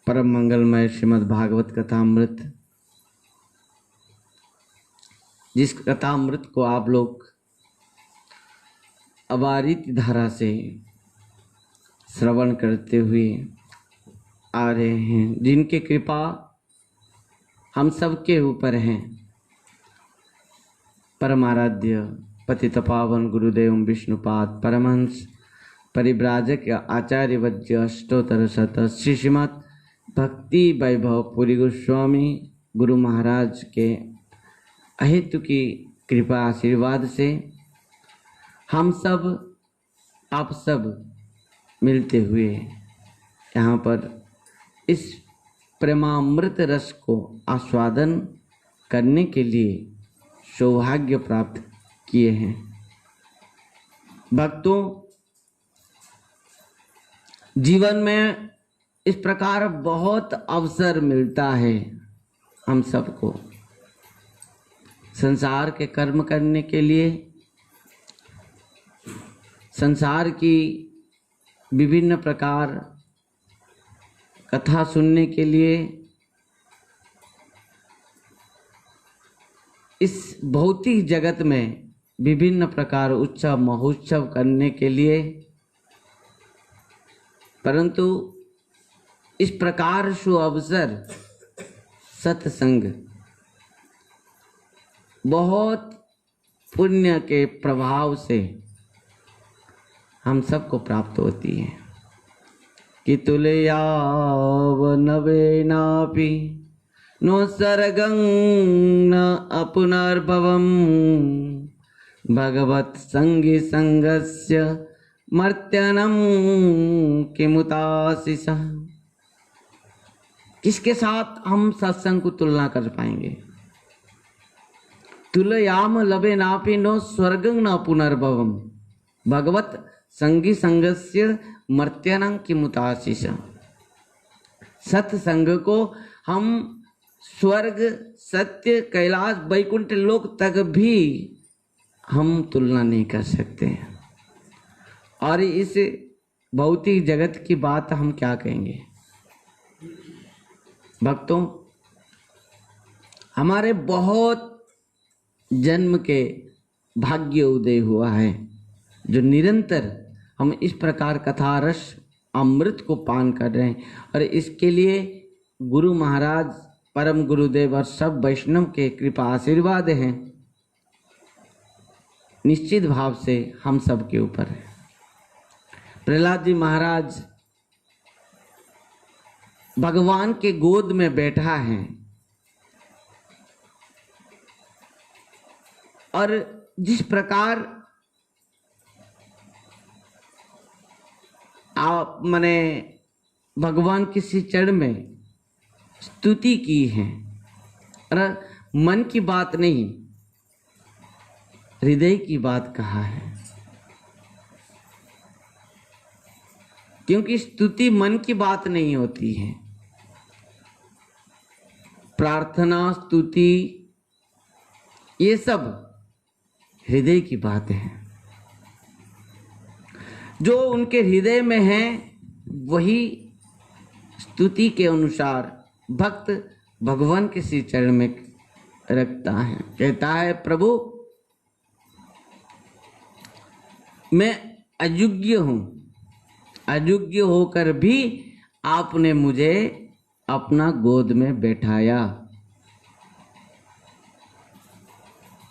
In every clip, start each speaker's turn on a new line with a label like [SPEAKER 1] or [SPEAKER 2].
[SPEAKER 1] परम मंगलमय श्रीमद् भागवत कथामृत, जिस कथामृत को आप लोग अबारित धारा से श्रवण करते हुए आ रहे हैं, जिनकी कृपा हम सबके ऊपर है। परमाराध्य पतित पावन गुरुदेव विष्णुपाद परमहंस परिव्राजक आचार्य वज्य अष्टोत्तर शत श्रीमद् भक्ति वैभव पुरी गोस्वामी गुरु महाराज के अहेतु की कृपा आशीर्वाद से हम सब आप सब मिलते हुए यहाँ पर इस प्रेमामृत रस को आस्वादन करने के लिए सौभाग्य प्राप्त किए हैं। भक्तों, जीवन में इस प्रकार बहुत अवसर मिलता है हम सबको संसार के कर्म करने के लिए, संसार की विभिन्न प्रकार कथा सुनने के लिए, इस भौतिक जगत में विभिन्न प्रकार उत्सव महोत्सव करने के लिए। परंतु इस प्रकार सु अवसर सत्संग बहुत पुण्य के प्रभाव से हम सबको प्राप्त होती है कि तुलयाव नवेनापि नो सर्गं न अपुनर्भवम् भगवत संगी संगस्य मर्त्यनम किमुताशिष। किसके साथ हम सत्संग को तुलना कर पाएंगे? तुलयाम लभे नापि नो स्वर्गं न पुनर्भवम् भगवत संगी संगस्य मर्त्यनं किमुताशिष। सत्संग को हम स्वर्ग, सत्य, कैलाश, वैकुंठ लोक तक भी हम तुलना नहीं कर सकते हैं। और इस भौतिक जगत की बात हम क्या कहेंगे? भक्तों, हमारे बहुत जन्म के भाग्य उदय हुआ है जो निरंतर हम इस प्रकार कथा रस अमृत को पान कर रहे हैं। और इसके लिए गुरु महाराज, परम गुरुदेव और सब वैष्णव के कृपा आशीर्वाद हैं, निश्चित भाव से हम सब के ऊपर है। प्रहलाद जी महाराज भगवान के गोद में बैठा है और जिस प्रकार आप मैंने भगवान के श्री चरण में स्तुति की है, और मन की बात नहीं हृदय की बात कहा है, क्योंकि स्तुति मन की बात नहीं होती है। प्रार्थना, स्तुति, ये सब हृदय की बात है। जो उनके हृदय में है वही स्तुति के अनुसार भक्त भगवान के श्री चरण में रखता है। कहता है, प्रभु मैं अयोग्य हूं, अयोग्य होकर भी आपने मुझे अपना गोद में बैठाया।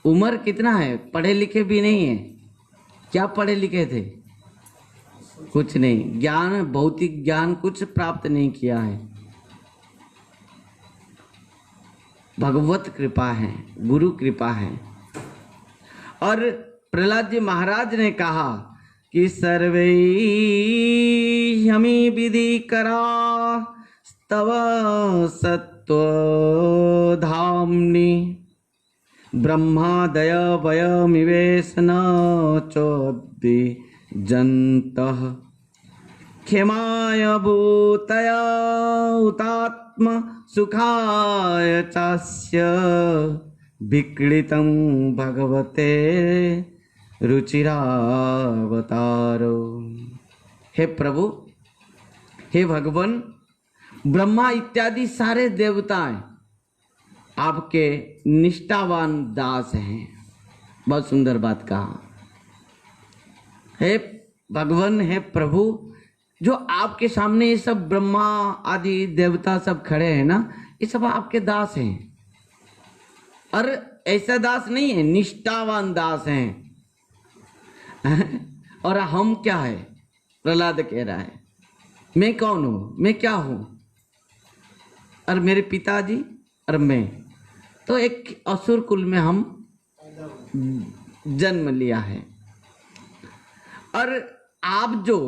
[SPEAKER 1] उम्र कितना है? पढ़े लिखे भी नहीं है। क्या पढ़े लिखे थे? कुछ नहीं। ज्ञान, भौतिक ज्ञान कुछ प्राप्त नहीं किया है। भगवत कृपा है, गुरु कृपा है। और प्रहलाद जी महाराज ने कहा कि सर्वे हमी विधि करा स्तव सत्व धामनि ब्रह्मादय वयमिवेश न चोद्दि जन्तः क्षमाय भूतय हुतात्म सुखाय चास्य विक्लितं भगवते रुचिरावतारो। हे प्रभु, हे भगवान, ब्रह्मा इत्यादि सारे देवताएं आपके निष्ठावान दास हैं। बहुत सुंदर बात कहा। हे भगवान, है प्रभु, जो आपके सामने ये सब ब्रह्मा आदि देवता सब खड़े हैं ना, ये सब आपके दास हैं। और ऐसा दास नहीं है, निष्ठावान दास हैं। और हम क्या है? प्रहलाद कह रहा है, मैं कौन हूं, मैं क्या हूं? और मेरे पिताजी और मैं तो एक असुर कुल में हम जन्म लिया है। और आप जो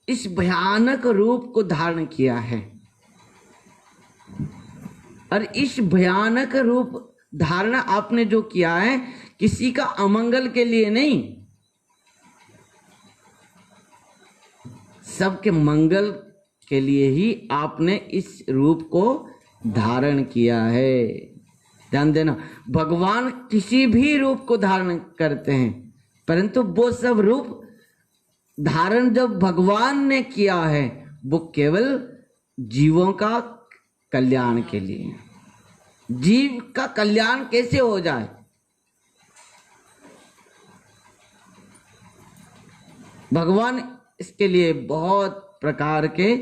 [SPEAKER 1] इस भयानक रूप को धारण किया है, और इस भयानक रूप धारण आपने जो किया है, किसी का अमंगल के लिए नहीं, सबके मंगल के लिए ही आपने इस रूप को धारण किया है। ध्यान देना, भगवान किसी भी रूप को धारण करते हैं, परंतु वो सब रूप धारण जब भगवान ने किया है, वो केवल जीवों का कल्याण के लिए। जीव का कल्याण कैसे हो जाए? भगवान इसके लिए बहुत प्रकार के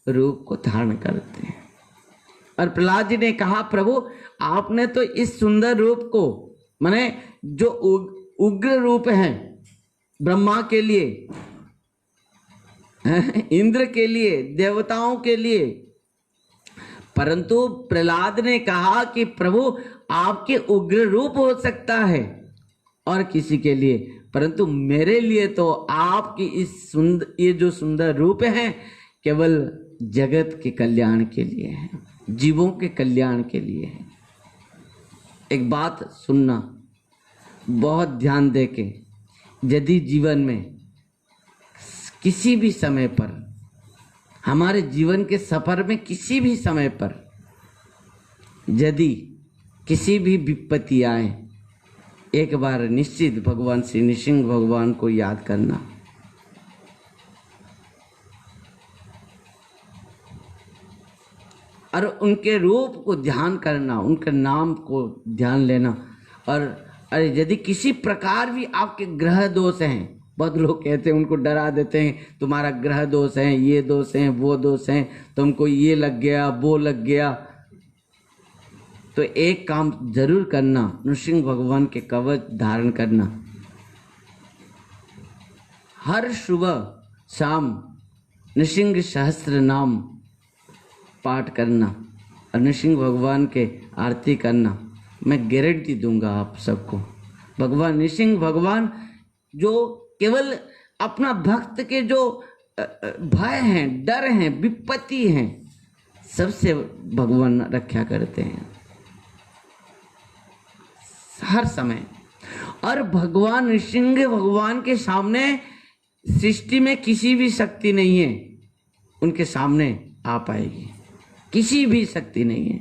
[SPEAKER 1] रूप को धारण करते हैं। और प्रहलाद जी ने कहा, प्रभु आपने तो इस सुंदर रूप को, माने जो उग्र रूप है ब्रह्मा के लिए, इंद्र के लिए, देवताओं के लिए, परंतु प्रहलाद ने कहा कि प्रभु आपके उग्र रूप हो सकता है और किसी के लिए, परंतु मेरे लिए तो आपकी इस ये जो सुंदर रूप है केवल जगत के कल्याण के लिए है, जीवों के कल्याण के लिए है। एक बात सुनना, बहुत ध्यान दे के, यदि जीवन में किसी भी समय पर, हमारे जीवन के सफर में किसी भी समय पर यदि किसी भी विपत्ति आए, एक बार निश्चित भगवान श्री नृसिंह भगवान को याद करना। और उनके रूप को ध्यान करना, उनके नाम को ध्यान लेना। और यदि किसी प्रकार भी आपके ग्रह दोष हैं, बहुत लोग कहते हैं, उनको डरा देते हैं, तुम्हारा ग्रह दोष है, ये दोष हैं, वो दोष हैं, तुमको ये लग गया, वो लग गया, तो एक काम जरूर करना, नृसिंह भगवान के कवच धारण करना। हर सुबह शाम नृसिंह सहस्त्र नाम पाठ करना और नृसिंह भगवान के आरती करना। मैं गारंटी दूंगा आप सबको, भगवान नृसिंह भगवान जो केवल अपना भक्त के जो भय हैं, डर हैं, विपत्ति हैं, सबसे भगवान रक्षा करते हैं हर समय। और भगवान नृसिंह भगवान के सामने सृष्टि में किसी भी शक्ति नहीं है, उनके सामने आ पाएगी। किसी भी शक्ति नहीं है,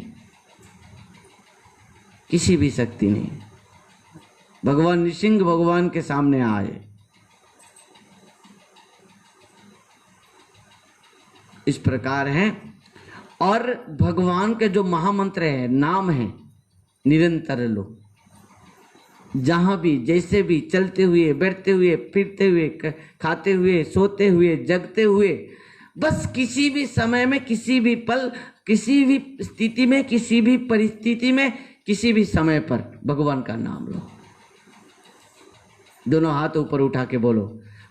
[SPEAKER 1] किसी भी शक्ति नहीं। भगवान नृसिंह भगवान के सामने आए। इस प्रकार है। और भगवान के जो महामंत्र है, नाम है, निरंतर लो, जहां भी, जैसे भी, चलते हुए, बैठते हुए, फिरते हुए, खाते हुए, सोते हुए, जगते हुए, बस किसी भी समय में, किसी भी पल, किसी भी स्थिति में, किसी भी परिस्थिति में, किसी भी समय पर भगवान का नाम लो। दोनों हाथ ऊपर उठा के बोलो,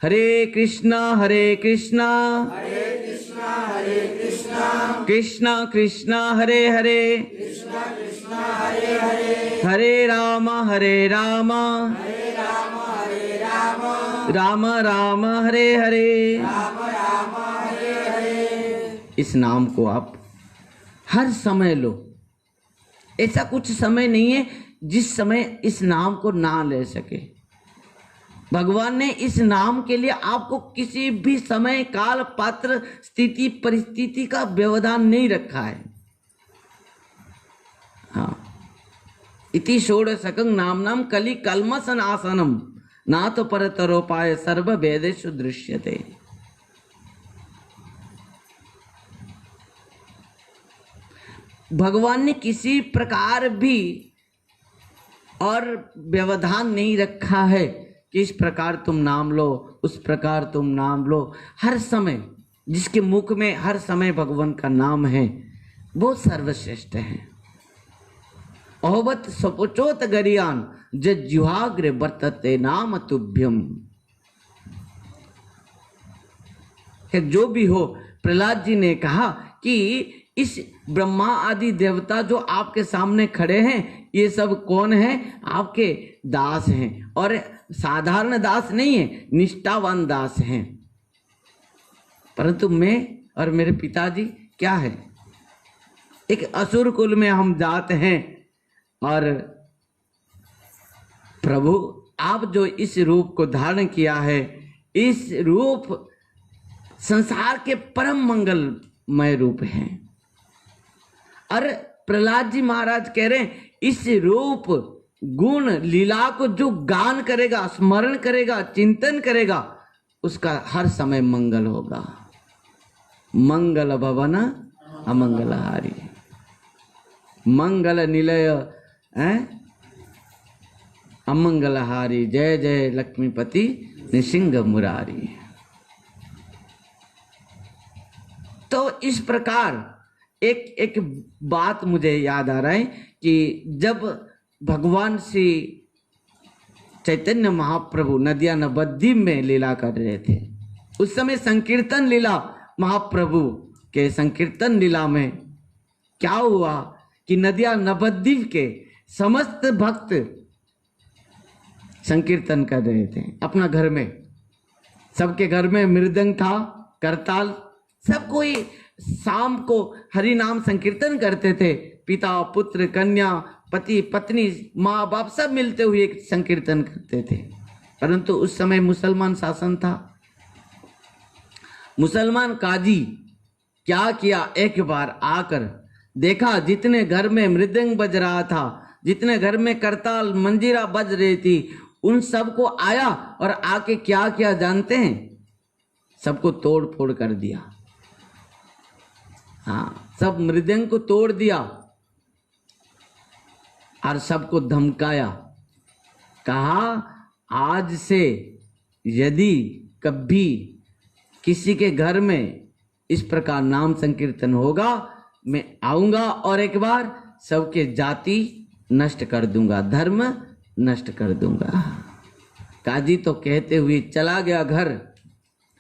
[SPEAKER 1] हरे कृष्णा कृष्णा हरे कृष्णा कृष्णा कृष्णा हरे हरे कृष्णा कृष्णा हरे हरे हरे राम राम राम राम हरे हरे राम राम हरे हरे। इस नाम को आप हर समय लो। ऐसा कुछ समय नहीं है जिस समय इस नाम को ना ले सके। भगवान ने इस नाम के लिए आपको किसी भी समय, काल, पात्र, स्थिति, परिस्थिति का व्यवधान नहीं रखा है। हाँ, इति षोडशकं नाम्नां कलि कल्मष नाशनम नाथ परतरोपाय सर्व वेदेषु दृश्यते। भगवान ने किसी प्रकार भी और व्यवधान नहीं रखा है कि इस प्रकार तुम नाम लो, उस प्रकार तुम नाम लो। हर समय जिसके मुख में हर समय भगवान का नाम है वो सर्वश्रेष्ठ है। अहोबत सपोचोत गरियान जुहाग्र वर्तते नाम तुभ्यम। जो भी हो, प्रहलाद जी ने कहा कि इस ब्रह्मा आदि देवता जो आपके सामने खड़े हैं, ये सब कौन है? आपके दास हैं, और साधारण दास नहीं है, निष्ठावान दास हैं। परंतु मैं और मेरे पिताजी क्या है? एक असुर कुल में हम जाते हैं, और प्रभु आप जो इस रूप को धारण किया है, इस रूप संसार के परम मंगलमय रूप है। और प्रहलाद जी महाराज कह रहे हैं, इस रूप गुण लीला को जो गान करेगा, स्मरण करेगा, चिंतन करेगा, उसका हर समय मंगल होगा। मंगल भवन अमंगलहारी, मंगल निलय अमंगलहारी, जय जय लक्ष्मीपति निसिंह मुरारी। तो इस प्रकार एक बात मुझे याद आ रहा है कि जब भगवान श्री चैतन्य महाप्रभु नदिया नवद्वीप में लीला कर रहे थे, उस समय संकीर्तन लीला, महाप्रभु के संकीर्तन लीला में क्या हुआ कि नदिया नवद्वीप के समस्त भक्त संकीर्तन कर रहे थे अपना घर में। सबके घर में मृदंग था, करताल, सब कोई शाम को हरि नाम संकीर्तन करते थे। पिता पुत्र कन्या पति पत्नी माँ बाप सब मिलते हुए संकीर्तन करते थे। परंतु उस समय मुसलमान शासन था। मुसलमान काजी क्या किया, एक बार आकर देखा जितने घर में मृदंग बज रहा था, जितने घर में करताल मंजीरा बज रही थी, उन सबको आया और आके क्या किया जानते हैं? सबको तोड़ फोड़ कर दिया। हाँ, सब मृदंग को तोड़ दिया और सबको धमकाया। कहा आज से यदि कभी किसी के घर में इस प्रकार नाम संकीर्तन होगा, मैं आऊंगा और एक बार सबके जाति नष्ट कर दूंगा, धर्म नष्ट कर दूंगा। काजी तो कहते हुए चला गया घर।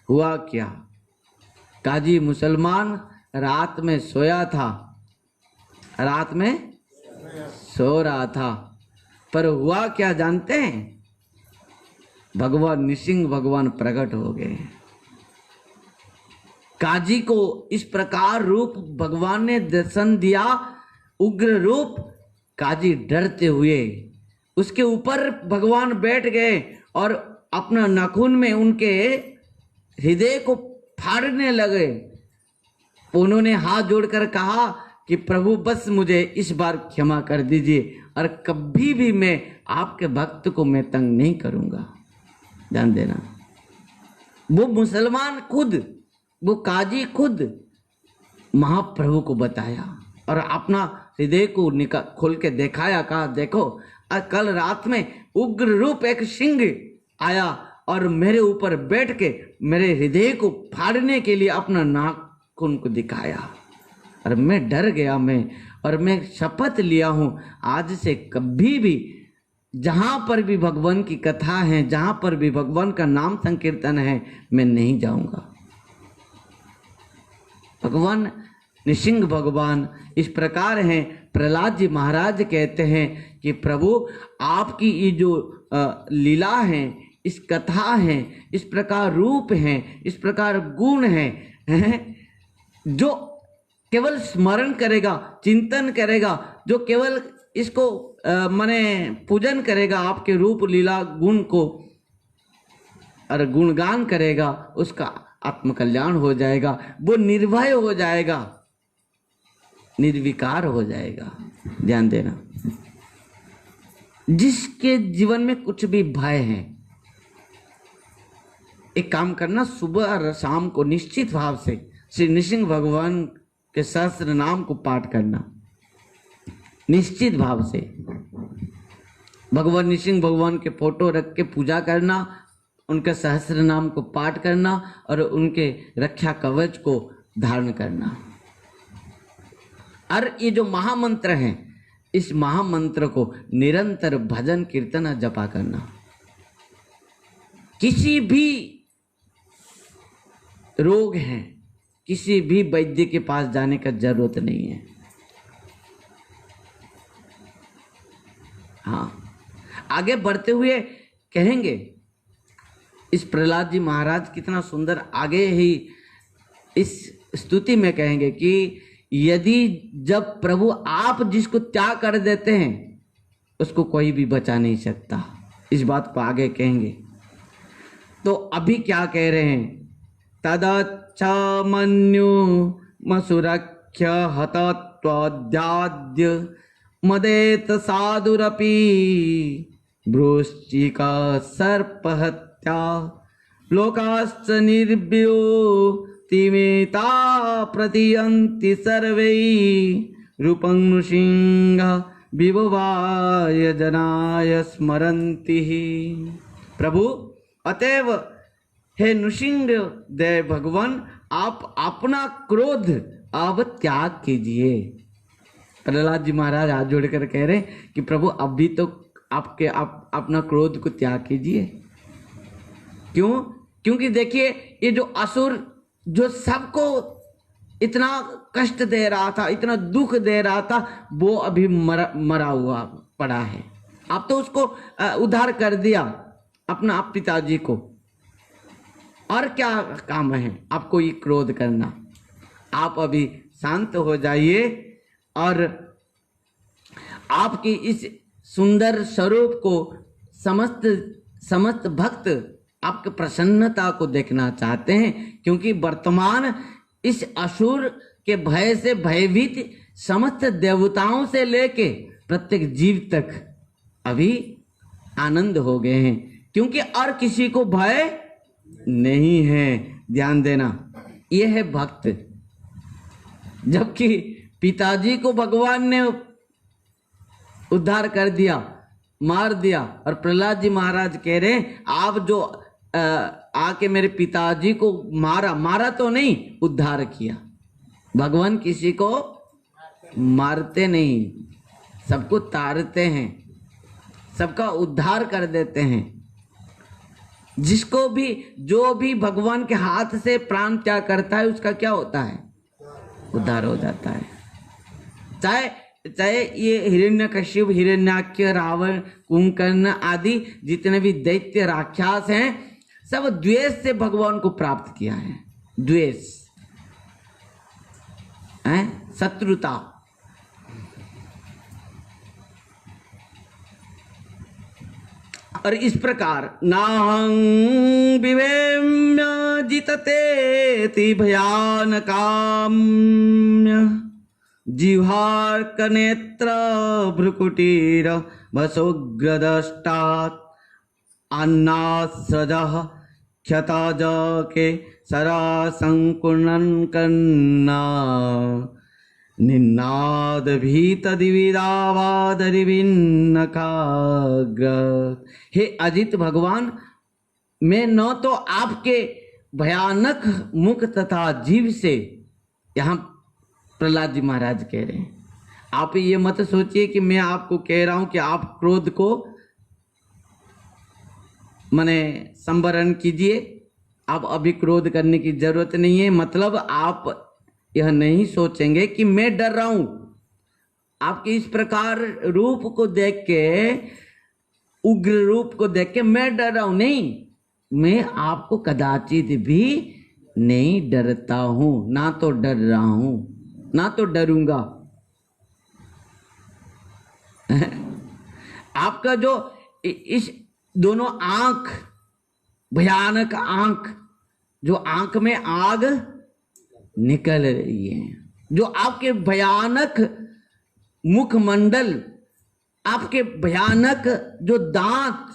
[SPEAKER 1] हुआ क्या? काजी मुसलमान रात में सोया था, रात में सो रहा था, पर हुआ क्या जानते हैं? भगवान निसिंह भगवान प्रकट हो गए। काजी को इस प्रकार रूप भगवान ने दर्शन दिया, उग्र रूप। काजी डरते हुए उसके ऊपर भगवान बैठ गए और अपना नाखून में उनके हृदय को फाड़ने लगे। उन्होंने हाथ जोड़कर कहा कि प्रभु बस मुझे इस बार क्षमा कर दीजिए, और कभी भी मैं आपके भक्त को मैं तंग नहीं करूंगा। ध्यान देना, वो मुसलमान खुद, वो काजी खुद महाप्रभु को बताया और अपना हृदय को खोल के दिखाया। कहा देखो, कल रात में उग्र रूप एक सिंह आया और मेरे ऊपर बैठ के मेरे हृदय को फाड़ने के लिए अपना नाखून को दिखाया, और मैं डर गया। और मैं शपथ लिया हूं आज से कभी भी जहां पर भी भगवान की कथा है, जहां पर भी भगवान का नाम संकीर्तन है, मैं नहीं जाऊंगा। भगवान निसिंह भगवान इस प्रकार हैं। प्रहलाद जी महाराज कहते हैं कि प्रभु आपकी ये जो लीला है, इस कथा है, इस प्रकार रूप है, इस प्रकार गुण है, जो केवल स्मरण करेगा, चिंतन करेगा, जो केवल इसको माने पूजन करेगा, आपके रूप लीला गुण को और गुणगान करेगा, उसका आत्मकल्याण हो जाएगा, वो निर्भय हो जाएगा, निर्विकार हो जाएगा। ध्यान देना, जिसके जीवन में कुछ भी भय है, एक काम करना, सुबह और शाम को निश्चित भाव से श्री निसिंह भगवान के सहस्त्र नाम को पाठ करना। निश्चित भाव से भगवान नृसिंह भगवान के फोटो रख के पूजा करना, उनके सहस्त्र नाम को पाठ करना और उनके रक्षा कवच को धारण करना। और ये जो महामंत्र हैं, इस महामंत्र को निरंतर भजन कीर्तन और जपा करना। किसी भी रोग है, किसी भी वैद्य के पास जाने का जरूरत नहीं है। हाँ, आगे बढ़ते हुए कहेंगे, इस प्रहलाद जी महाराज कितना सुंदर आगे ही इस स्तुति में कहेंगे कि यदि जब प्रभु आप जिसको त्याग कर देते हैं उसको कोई भी बचा नहीं सकता। इस बात को आगे कहेंगे। तो अभी क्या कह रहे हैं? तदच्छ मन्यु मसुरख्य हतत्वाद्याद्य मदेत साधुरपि वृश्चिका सर्पहत्या लोकाश्च निर्भयो तिमेता प्रतियन्ति सर्वै रूपं नृसिंह विभवाय जनाय स्मरन्ति। प्रभु अतएव हे नृसिंह देव भगवान, आप अपना क्रोध अब त्याग कीजिए। प्रहलाद जी महाराज हाथ जोड़कर कह रहे हैं कि प्रभु अभी तो आप अपना क्रोध को त्याग कीजिए। क्यों? क्योंकि देखिए, ये जो असुर जो सबको इतना कष्ट दे रहा था, इतना दुख दे रहा था, वो अभी मरा हुआ पड़ा है। आप तो उसको उद्धार कर दिया, अपना आप पिताजी को। और क्या काम है आपको ये क्रोध करना? आप अभी शांत हो जाइए और आपकी इस सुंदर स्वरूप को समस्त भक्त आपकी प्रसन्नता को देखना चाहते हैं। क्योंकि वर्तमान इस असुर के भय से भयभीत समस्त देवताओं से लेके प्रत्येक जीव तक अभी आनंद हो गए हैं, क्योंकि और किसी को भय नहीं है। ध्यान देना, ये है भक्त। जबकि पिताजी को भगवान ने उद्धार कर दिया, मार दिया, और प्रहलाद जी महाराज कह रहे हैं आप जो आके मेरे पिताजी को मारा तो नहीं, उद्धार किया। भगवान किसी को मारते नहीं, सबको तारते हैं, सबका उद्धार कर देते हैं। जिसको भी जो भी भगवान के हाथ से प्राण त्याग करता है उसका क्या होता है? उद्धार हो जाता है। चाहे ये हिरण्यकश्यप, हिरण्याक्ष, रावण, कुंभकर्ण आदि जितने भी दैत्य राक्षस हैं, सब द्वेष से भगवान को प्राप्त किया है। द्वेष है, शत्रुता। और इस प्रकार नाहं विवेम्य जितते भयानकाम्य जिह्वार्क नेत्र भ्रुकुटीर वसोग्रदष्टात् अन्नास्रजः क्षताज के सरासंकुर्णन कन्ना निन्नाद भीत दिविदावादरिभिन्न खाग्र। हे अजित भगवान, मैं न तो आपके भयानक मुख तथा जीव से, यहाँ प्रहलाद जी महाराज कह रहे हैं, आप ये मत सोचिए कि मैं आपको कह रहा हूं कि आप क्रोध को माने संवरण कीजिए, आप अभी क्रोध करने की जरूरत नहीं है। मतलब आप यह नहीं सोचेंगे कि मैं डर रहा हूं। आपके इस प्रकार रूप को देख के, उग्र रूप को देख के मैं डर रहा हूं, नहीं, मैं आपको कदाचित भी नहीं डरता हूं, ना तो डर रहा हूं, ना तो डरूंगा। आपका जो इस दोनों आंख, भयानक आंख, जो आंख में आग निकल रही है, जो आपके भयानक मुखमंडल, आपके भयानक जो दांत,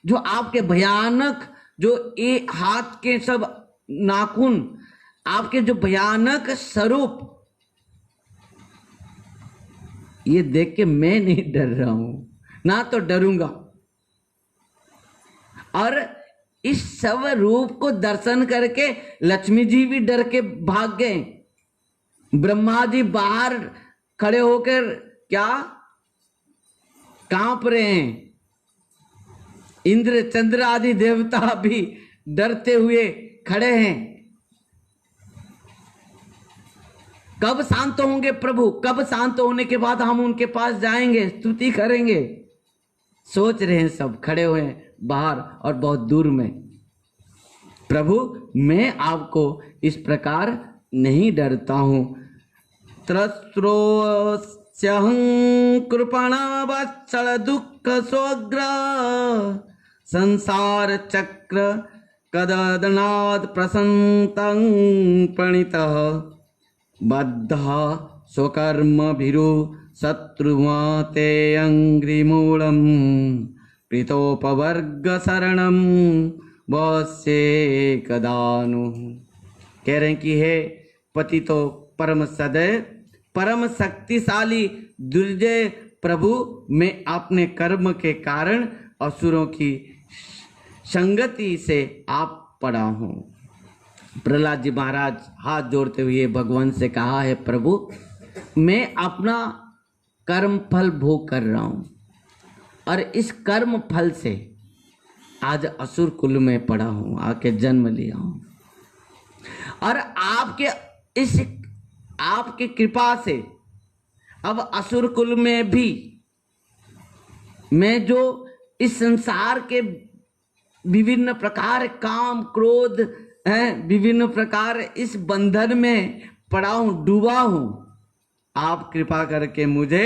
[SPEAKER 1] जो आपके भयानक जो ये हाथ के सब नाखून, आपके जो भयानक स्वरूप, ये देख के मैं नहीं डर रहा हूं, ना तो डरूंगा। और इस सब रूप को दर्शन करके लक्ष्मी जी भी डर के भाग गए। ब्रह्मा जी बाहर खड़े होकर क्या कांप रहे हैं। इंद्र चंद्र आदि देवता भी डरते हुए खड़े हैं। कब शांत होंगे प्रभु, कब शांत होने के बाद हम उनके पास जाएंगे, स्तुति करेंगे। सोच रहे हैं, सब खड़े हुए हैं बाहर और बहुत दूर में। प्रभु मैं आपको इस प्रकार नहीं डरता हूं। त्रस्रोस्यहं कृपणा वत्सल दुःख सोग्र संसार चक्र कददनाद प्रसन्तं प्रणीतः बद्धः स्वकर्म भिरु शत्रुमते अंग्रिमूलम प्रीतोपवर्ग शरणम वश्ये कदानु। कह रहे हैं कि हे पति तो परम सदैव परम शक्तिशाली दुर्जय प्रभु, मैं अपने कर्म के कारण असुरों की संगति से आप पड़ा हूँ। प्रहलाद जी महाराज हाथ जोड़ते हुए भगवान से कहा है, प्रभु मैं अपना कर्म फल भोग कर रहा हूँ और इस कर्म फल से आज असुर कुल में पड़ा हूँ, आके जन्म लिया हूँ। और आपके कृपा से अब असुर कुल में भी मैं जो इस संसार के विभिन्न प्रकार काम क्रोध विभिन्न प्रकार इस बंधन में पड़ा हूं, डूबा हूं, आप कृपा करके मुझे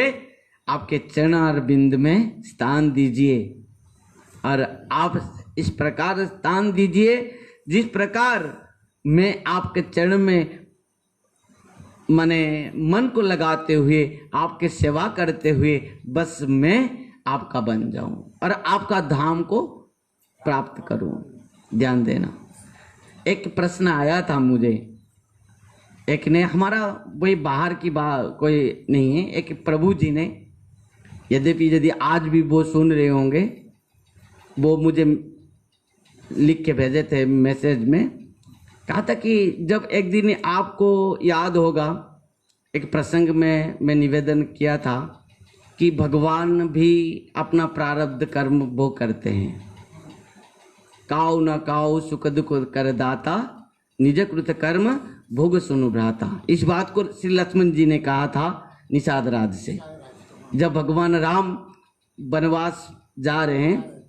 [SPEAKER 1] आपके चरण अरविंद में स्थान दीजिए। और आप इस प्रकार स्थान दीजिए जिस प्रकार मैं आपके चरण में मन को लगाते हुए आपके सेवा करते हुए बस मैं आपका बन जाऊं और आपका धाम को प्राप्त करूं। ध्यान देना, एक प्रश्न आया था मुझे, एक ने, हमारा वही बाहर की बात कोई नहीं है, एक प्रभु जी ने, यद्यपि आज भी वो सुन रहे होंगे, वो मुझे लिख के भेजे थे मैसेज में। कहा था कि जब एक दिन आपको याद होगा, एक प्रसंग में मैं निवेदन किया था कि भगवान भी अपना प्रारब्ध कर्म भोग करते हैं। काऊ न काऊ सुख दुख कर दाता, निज कृत कर्म भोग सुनु भ्राता। इस बात को श्री लक्ष्मण जी ने कहा था निषाद राज से। जब भगवान राम वनवास जा रहे हैं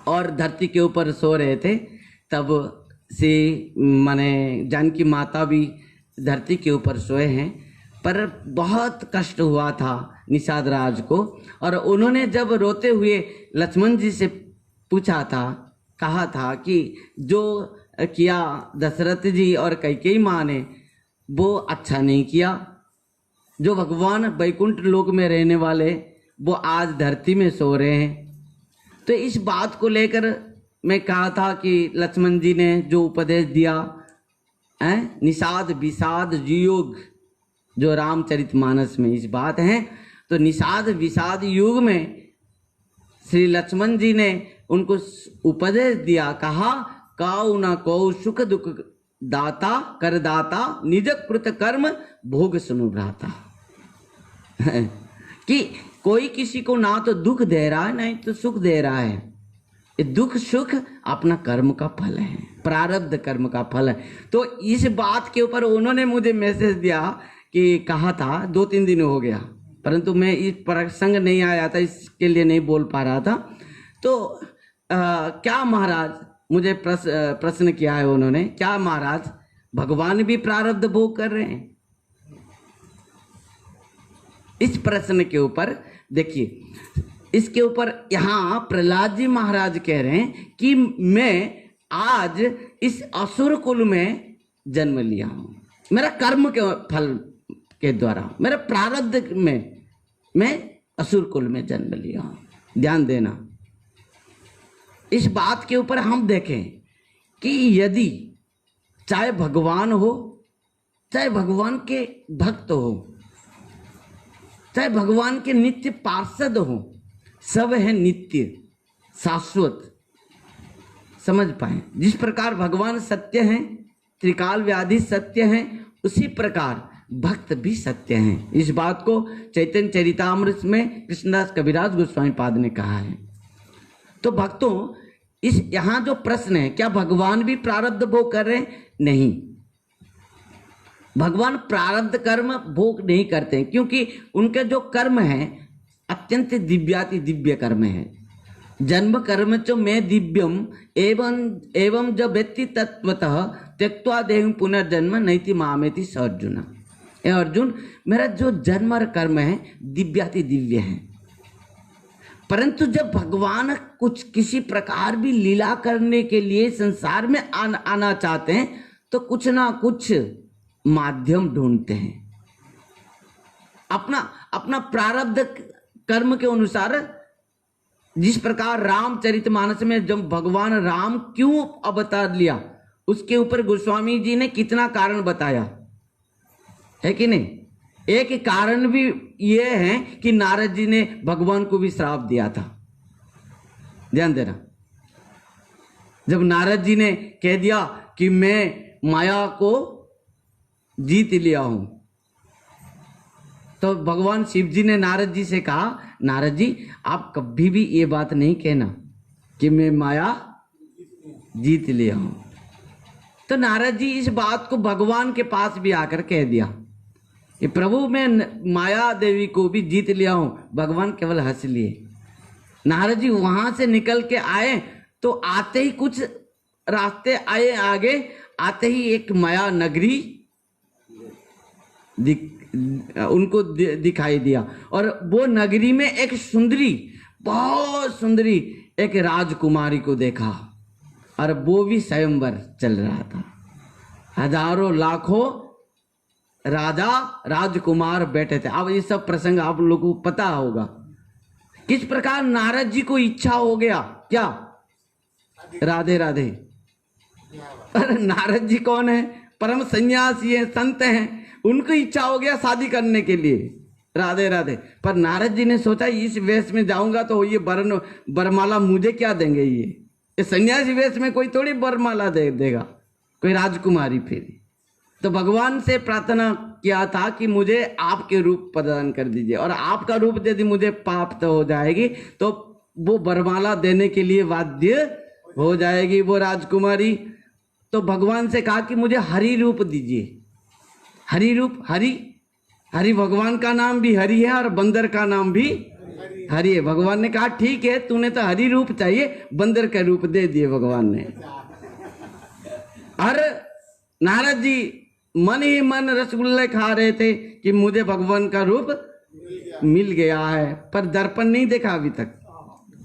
[SPEAKER 1] और धरती के ऊपर सो रहे थे, तब से जानकी माता भी धरती के ऊपर सोए हैं, पर बहुत कष्ट हुआ था निषाद राज को। और उन्होंने जब रोते हुए लक्ष्मण जी से पूछा था, कहा था कि जो किया दशरथ जी और कैकेयी माँ ने वो अच्छा नहीं किया। जो भगवान वैकुंठ लोक में रहने वाले वो आज धरती में सो रहे हैं। तो इस बात को लेकर मैं कहा था कि लक्ष्मण जी ने जो उपदेश दिया निषाद विषाद युग, जो रामचरितमानस में इस बात है, तो निषाद विषाद युग में श्री लक्ष्मण जी ने उनको उपदेश दिया, कहा काऊ न कौ सुख दुख दाता कर दाता, निज कृत कर्म भोग सुनु भ्राता। कि कोई किसी को ना तो दुख दे रहा है नहीं तो सुख दे रहा है। ये दुख सुख अपना कर्म का फल है, प्रारब्ध कर्म का फल है। तो इस बात के ऊपर उन्होंने मुझे मैसेज दिया कि कहा था, 2-3 दिन हो गया, परंतु मैं इस प्रसंग नहीं आया था, इसके लिए नहीं बोल पा रहा था। तो क्या महाराज, मुझे प्रश्न किया है उन्होंने, क्या महाराज भगवान भी प्रारब्ध भोग कर रहे हैं? इस प्रश्न के ऊपर देखिए, इसके ऊपर यहाँ प्रहलाद जी महाराज कह रहे हैं कि मैं आज इस असुर कुल में जन्म लिया हूं, मेरा कर्म के फल के द्वारा, मेरे प्रारब्ध में मैं असुर कुल में जन्म लिया हूं। ध्यान देना, इस बात के ऊपर हम देखें कि यदि चाहे भगवान हो, चाहे भगवान के भक्त हो, चाहे भगवान के नित्य पार्षद हो, सब है नित्य शाश्वत, समझ पाए। जिस प्रकार भगवान सत्य हैं, त्रिकाल व्याधि सत्य हैं, उसी प्रकार भक्त भी सत्य हैं। इस बात को चैतन्य चरितामृत में कृष्णदास कविराज गोस्वामी पाद ने कहा है। तो भक्तों, इस यहां जो प्रश्न है, क्या भगवान भी प्रारब्ध भोग कर रहे हैं? नहीं, भगवान प्रारब्ध कर्म भोग नहीं करते हैं, क्योंकि उनके जो कर्म है अत्यंत दिव्याति दिव्य कर्म है। जन्म कर्म च में दिव्यम एवं जब व्यक्ति तत्वतः त्यक्त्वा देहं पुनर्जन्म नैति मामेति स अर्जुन। ए अर्जुन, मेरा जो जन्म और कर्म है दिव्याति दिव्य है, परंतु जब भगवान कुछ किसी प्रकार भी लीला करने के लिए संसार में आना चाहते हैं तो कुछ ना कुछ माध्यम ढूंढते हैं। अपना प्रारब्ध कर्म के अनुसार, जिस प्रकार रामचरितमानस में जब भगवान राम क्यों अवतार लिया, उसके ऊपर गोस्वामी जी ने कितना कारण बताया है कि नहीं। एक कारण भी ये है कि नारद जी ने भगवान को भी श्राप दिया था, ध्यान देना। जब नारद जी ने कह दिया कि मैं माया को जीत लिया हूं, तो भगवान शिव जी ने नारद जी से कहा, नारद जी आप कभी भी ये बात नहीं कहना कि मैं माया जीत लिया हूं। तो नारद जी इस बात को भगवान के पास भी आकर कह दिया कि प्रभु मैं माया देवी को भी जीत लिया हूं। भगवान केवल हंस लिए। नारद जी वहां से निकल के आए तो आते ही कुछ रास्ते आए, आगे आते ही एक माया नगरी उनको दिखाई दिया, और वो नगरी में एक सुंदरी, बहुत सुंदरी एक राजकुमारी को देखा, और वो भी स्वयंवर चल रहा था। हजारों लाखों राजा राजकुमार बैठे थे। अब ये सब प्रसंग आप लोगों को पता होगा। किस प्रकार नारद जी को इच्छा हो गया, क्या राधे राधे। पर नारद जी कौन है? परम सन्यासी है, संत हैं, उनको इच्छा हो गया शादी करने के लिए, राधे राधे। पर नारद जी ने सोचा इस वेश में जाऊंगा तो ये बरमाला मुझे क्या देंगे, ये सन्यासी वेश में कोई थोड़ी बरमाला देगा, कोई राजकुमारी। फिर तो भगवान से प्रार्थना किया था कि मुझे आपके रूप प्रदान कर दीजिए, और आपका रूप यदि मुझे प्राप्त हो जाएगी तो वो बरमाला देने के लिए बाध्य हो जाएगी वो राजकुमारी। तो भगवान से कहा कि मुझे हरि रूप दीजिए। हरि रूप, हरि भगवान का नाम भी हरि है और बंदर का नाम भी हरि है। भगवान ने कहा ठीक है, तूने तो हरि रूप चाहिए, बंदर का रूप दे दिए भगवान ने। और नारद जी मन ही मन रसगुल्ले खा रहे थे कि मुझे भगवान का रूप मिल गया है, पर दर्पण नहीं देखा अभी तक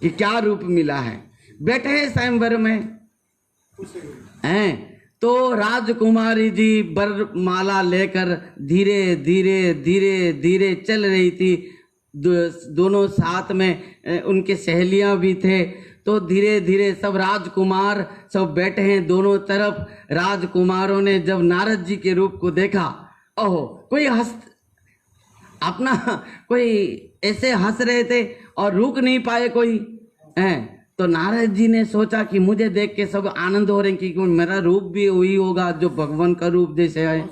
[SPEAKER 1] कि क्या रूप मिला है। बैठे हैं स्वयंवर में हैं, तो राजकुमारी जी बरमाला लेकर धीरे धीरे धीरे धीरे चल रही थी। दोनों साथ में उनके सहेलियां भी थे। तो धीरे धीरे सब राजकुमार सब बैठे हैं दोनों तरफ। राजकुमारों ने जब नारद जी के रूप को देखा, ओहो, कोई अपना कोई ऐसे हंस रहे थे और रुक नहीं पाए कोई हैं। तो नारद जी ने सोचा कि मुझे देख के सब आनंद हो रहे हैं कि मेरा रूप भी वही होगा जो भगवान का रूप जैसे है,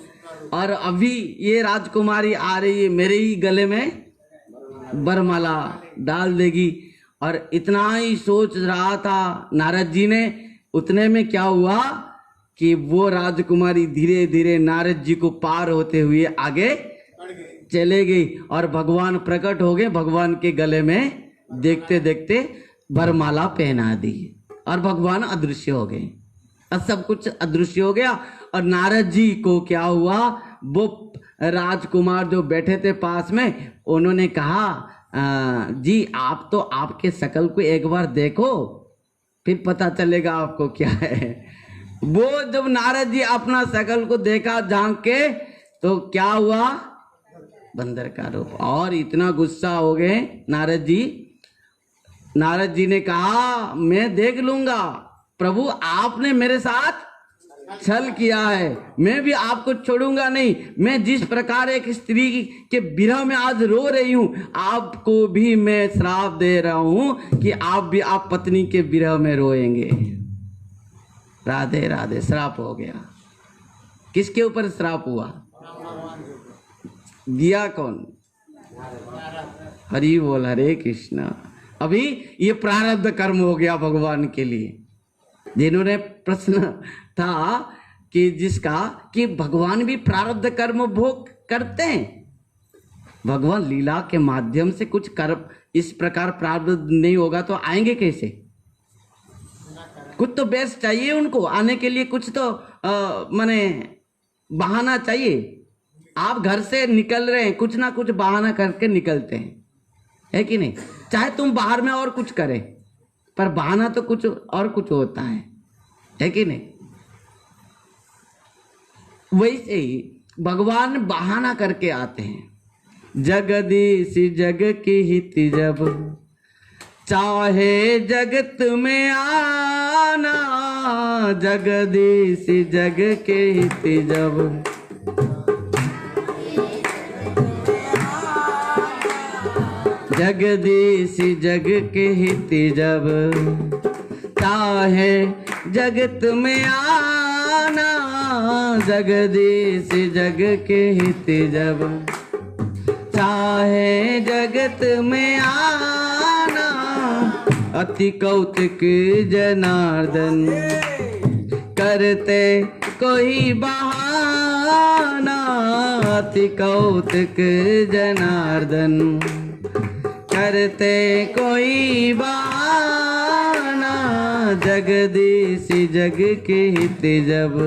[SPEAKER 1] और अभी ये राजकुमारी आ रही है, मेरे ही गले में बरमाला डाल देगी। और इतना ही सोच रहा था नारद जी ने, उतने में क्या हुआ कि वो राजकुमारी धीरे धीरे नारद जी को पार होते हुए आगे चले गई, और भगवान प्रकट हो गए। भगवान के गले में देखते देखते बरमाला पहना दी और भगवान अदृश्य हो गए, और सब कुछ अदृश्य हो गया। और नारद जी को क्या हुआ, वो राजकुमार जो बैठे थे पास में, उन्होंने कहा जी आप तो आपके शकल को एक बार देखो, फिर पता चलेगा आपको क्या है। वो जब नारद जी अपना शकल को देखा झांक के, तो क्या हुआ, बंदर का रूप। और इतना गुस्सा हो गए नारद जी। नारद जी ने कहा मैं देख लूंगा, प्रभु आपने मेरे साथ छल किया है, मैं भी आपको छोड़ूंगा नहीं। मैं जिस प्रकार एक स्त्री के विरह में आज रो रही हूं, आपको भी मैं श्राप दे रहा हूं कि आप भी आप पत्नी के विरह में रोएंगे। राधे राधे। श्राप हो गया। किसके ऊपर श्राप हुआ? दिया कौन? हरि बोल, हरे कृष्ण। अभी ये प्रारब्ध कर्म हो गया भगवान के लिए। जिन्होंने प्रश्न था कि जिसका कि भगवान भी प्रारब्ध कर्म भोग करते हैं, भगवान लीला के माध्यम से कुछ कर्म इस प्रकार प्रारब्ध नहीं होगा तो आएंगे कैसे? कुछ तो बेस चाहिए उनको आने के लिए, कुछ तो माने बहाना चाहिए। आप घर से निकल रहे हैं, कुछ ना कुछ बहाना करके निकलते हैं, है कि नहीं? चाहे तुम बाहर में और कुछ करें, पर बहाना तो कुछ और कुछ होता है कि नहीं? वैसे ही भगवान बहाना करके आते हैं। जगदीश जग की हित जब चाहे जगत में आना, जगदीश जग के हित जब जगदीश जग के हित जब चाहे जगत में आना, जगदीश जग के हित जब चाहे जगत में आना, अति कौतुक जनार्दन करते कोई बहाना, अति कौतुक जनार्दन करते कोई बहाना, जगदीश जग के हित जब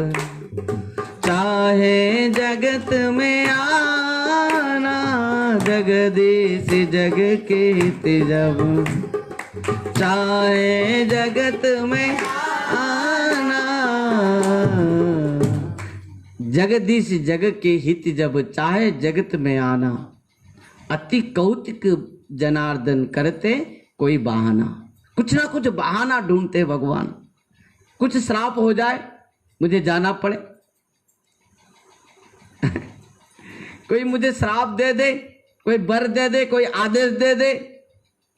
[SPEAKER 1] चाहे जगत में आना, जगदीश जग के हित जब चाहे जगत में आना, जगदीश जग के हित जब चाहे जगत में आना, अति कौतुक जनार्दन करते कोई बहाना। कुछ ना कुछ बहाना ढूंढते भगवान। कुछ श्राप हो जाए, मुझे जाना पड़े कोई मुझे श्राप दे दे, कोई वर दे दे, कोई आदेश दे दे,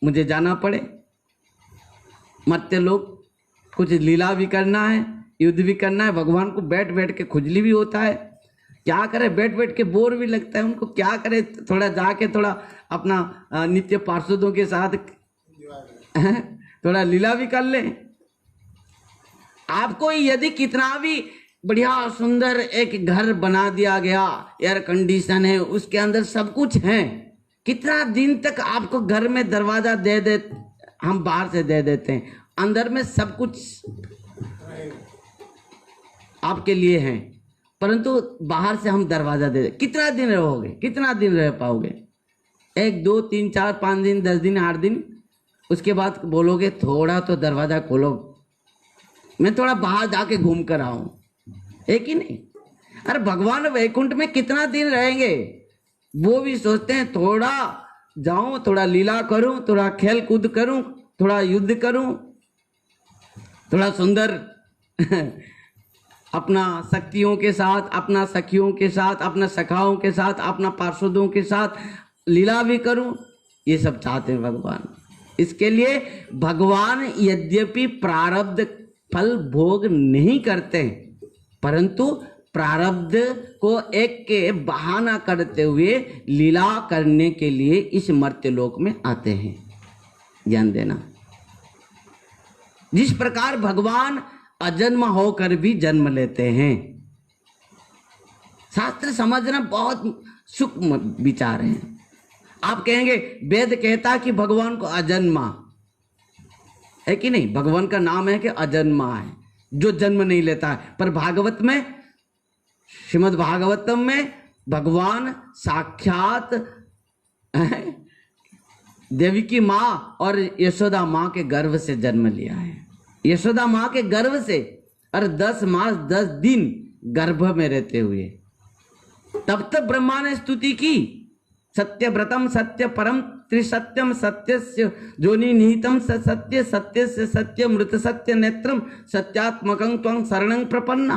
[SPEAKER 1] मुझे जाना पड़े। मर्त्य लोग कुछ लीला भी करना है, युद्ध भी करना है, भगवान को बैठ बैठ के खुजली भी होता है। क्या करे, बैठ बैठ के बोर भी लगता है उनको। क्या करे, थोड़ा जाके थोड़ा अपना नित्य पार्षदों के साथ थोड़ा लीला भी कर ले। आपको यदि कितना भी बढ़िया सुंदर एक घर बना दिया गया, एयर कंडीशन है, उसके अंदर सब कुछ है, कितना दिन तक आपको घर में दरवाजा दे दे, हम बाहर से दे देते हैं, अंदर में सब कुछ आपके लिए है, परंतु बाहर से हम दरवाजा दे दे। कितना दिन रहोगे, कितना दिन रह पाओगे? 1 2 3 4 5 दिन, 10 दिन, 8 दिन, उसके बाद बोलोगे थोड़ा तो दरवाजा खोलो, मैं थोड़ा बाहर जाके घूम कर आऊं, है कि नहीं? अरे भगवान वैकुंठ में कितना दिन रहेंगे, वो भी सोचते हैं थोड़ा जाऊं, थोड़ा लीला करूं, थोड़ा खेल कूद करूं, थोड़ा युद्ध करूं, थोड़ा सुंदर अपना शक्तियों के साथ, अपना सखियों के साथ, अपना सखाओं के साथ, अपना पार्षदों के साथ लीला भी करूं। ये सब चाहते हैं भगवान। इसके लिए भगवान यद्यपि प्रारब्ध फल भोग नहीं करते हैं, परंतु प्रारब्ध को एक के बहाना करते हुए लीला करने के लिए इस मर्त्यलोक में आते हैं। ध्यान देना, जिस प्रकार भगवान अजन्म होकर भी जन्म लेते हैं। शास्त्र समझना बहुत सूक्ष्म विचार है। आप कहेंगे वेद कहता कि भगवान को अजन्मा है कि नहीं? भगवान का नाम है कि अजन्मा है, जो जन्म नहीं लेता है। पर भागवत में, श्रीमद् भागवतम में भगवान साक्षात देवी की माँ और यशोदा माँ के गर्भ से जन्म लिया है। यशोदा माँ के गर्भ से, और 10 मास 10 दिन गर्भ में रहते हुए, तब तक ब्रह्मा ने स्तुति की, सत्य व्रतम सत्य परम त्रिसत्यम सत्यस्य जोनि निहितम सत्य सत्यस्य सत्य मृत सत्य नेत्रम सत्यात्मकं त्वं शरणं प्रपन्ना।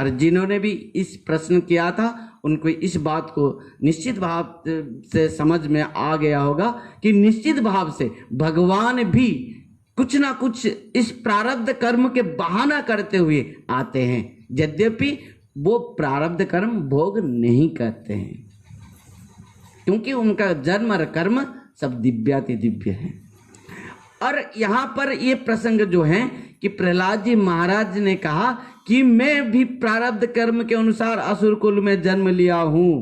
[SPEAKER 1] और जिन्होंने भी इस प्रश्न किया था उनको इस बात को निश्चित भाव से समझ में आ गया होगा कि निश्चित भाव से भगवान भी कुछ ना कुछ इस प्रारब्ध कर्म के बहाना करते हुए आते हैं, यद्यपि वो प्रारब्ध कर्म भोग नहीं करते हैं, क्योंकि उनका जन्म और कर्म सब दिव्याति दिव्य है। और यहाँ पर ये प्रसंग जो है कि प्रहलाद जी महाराज ने कहा कि मैं भी प्रारब्ध कर्म के अनुसार असुर कुल में जन्म लिया हूं।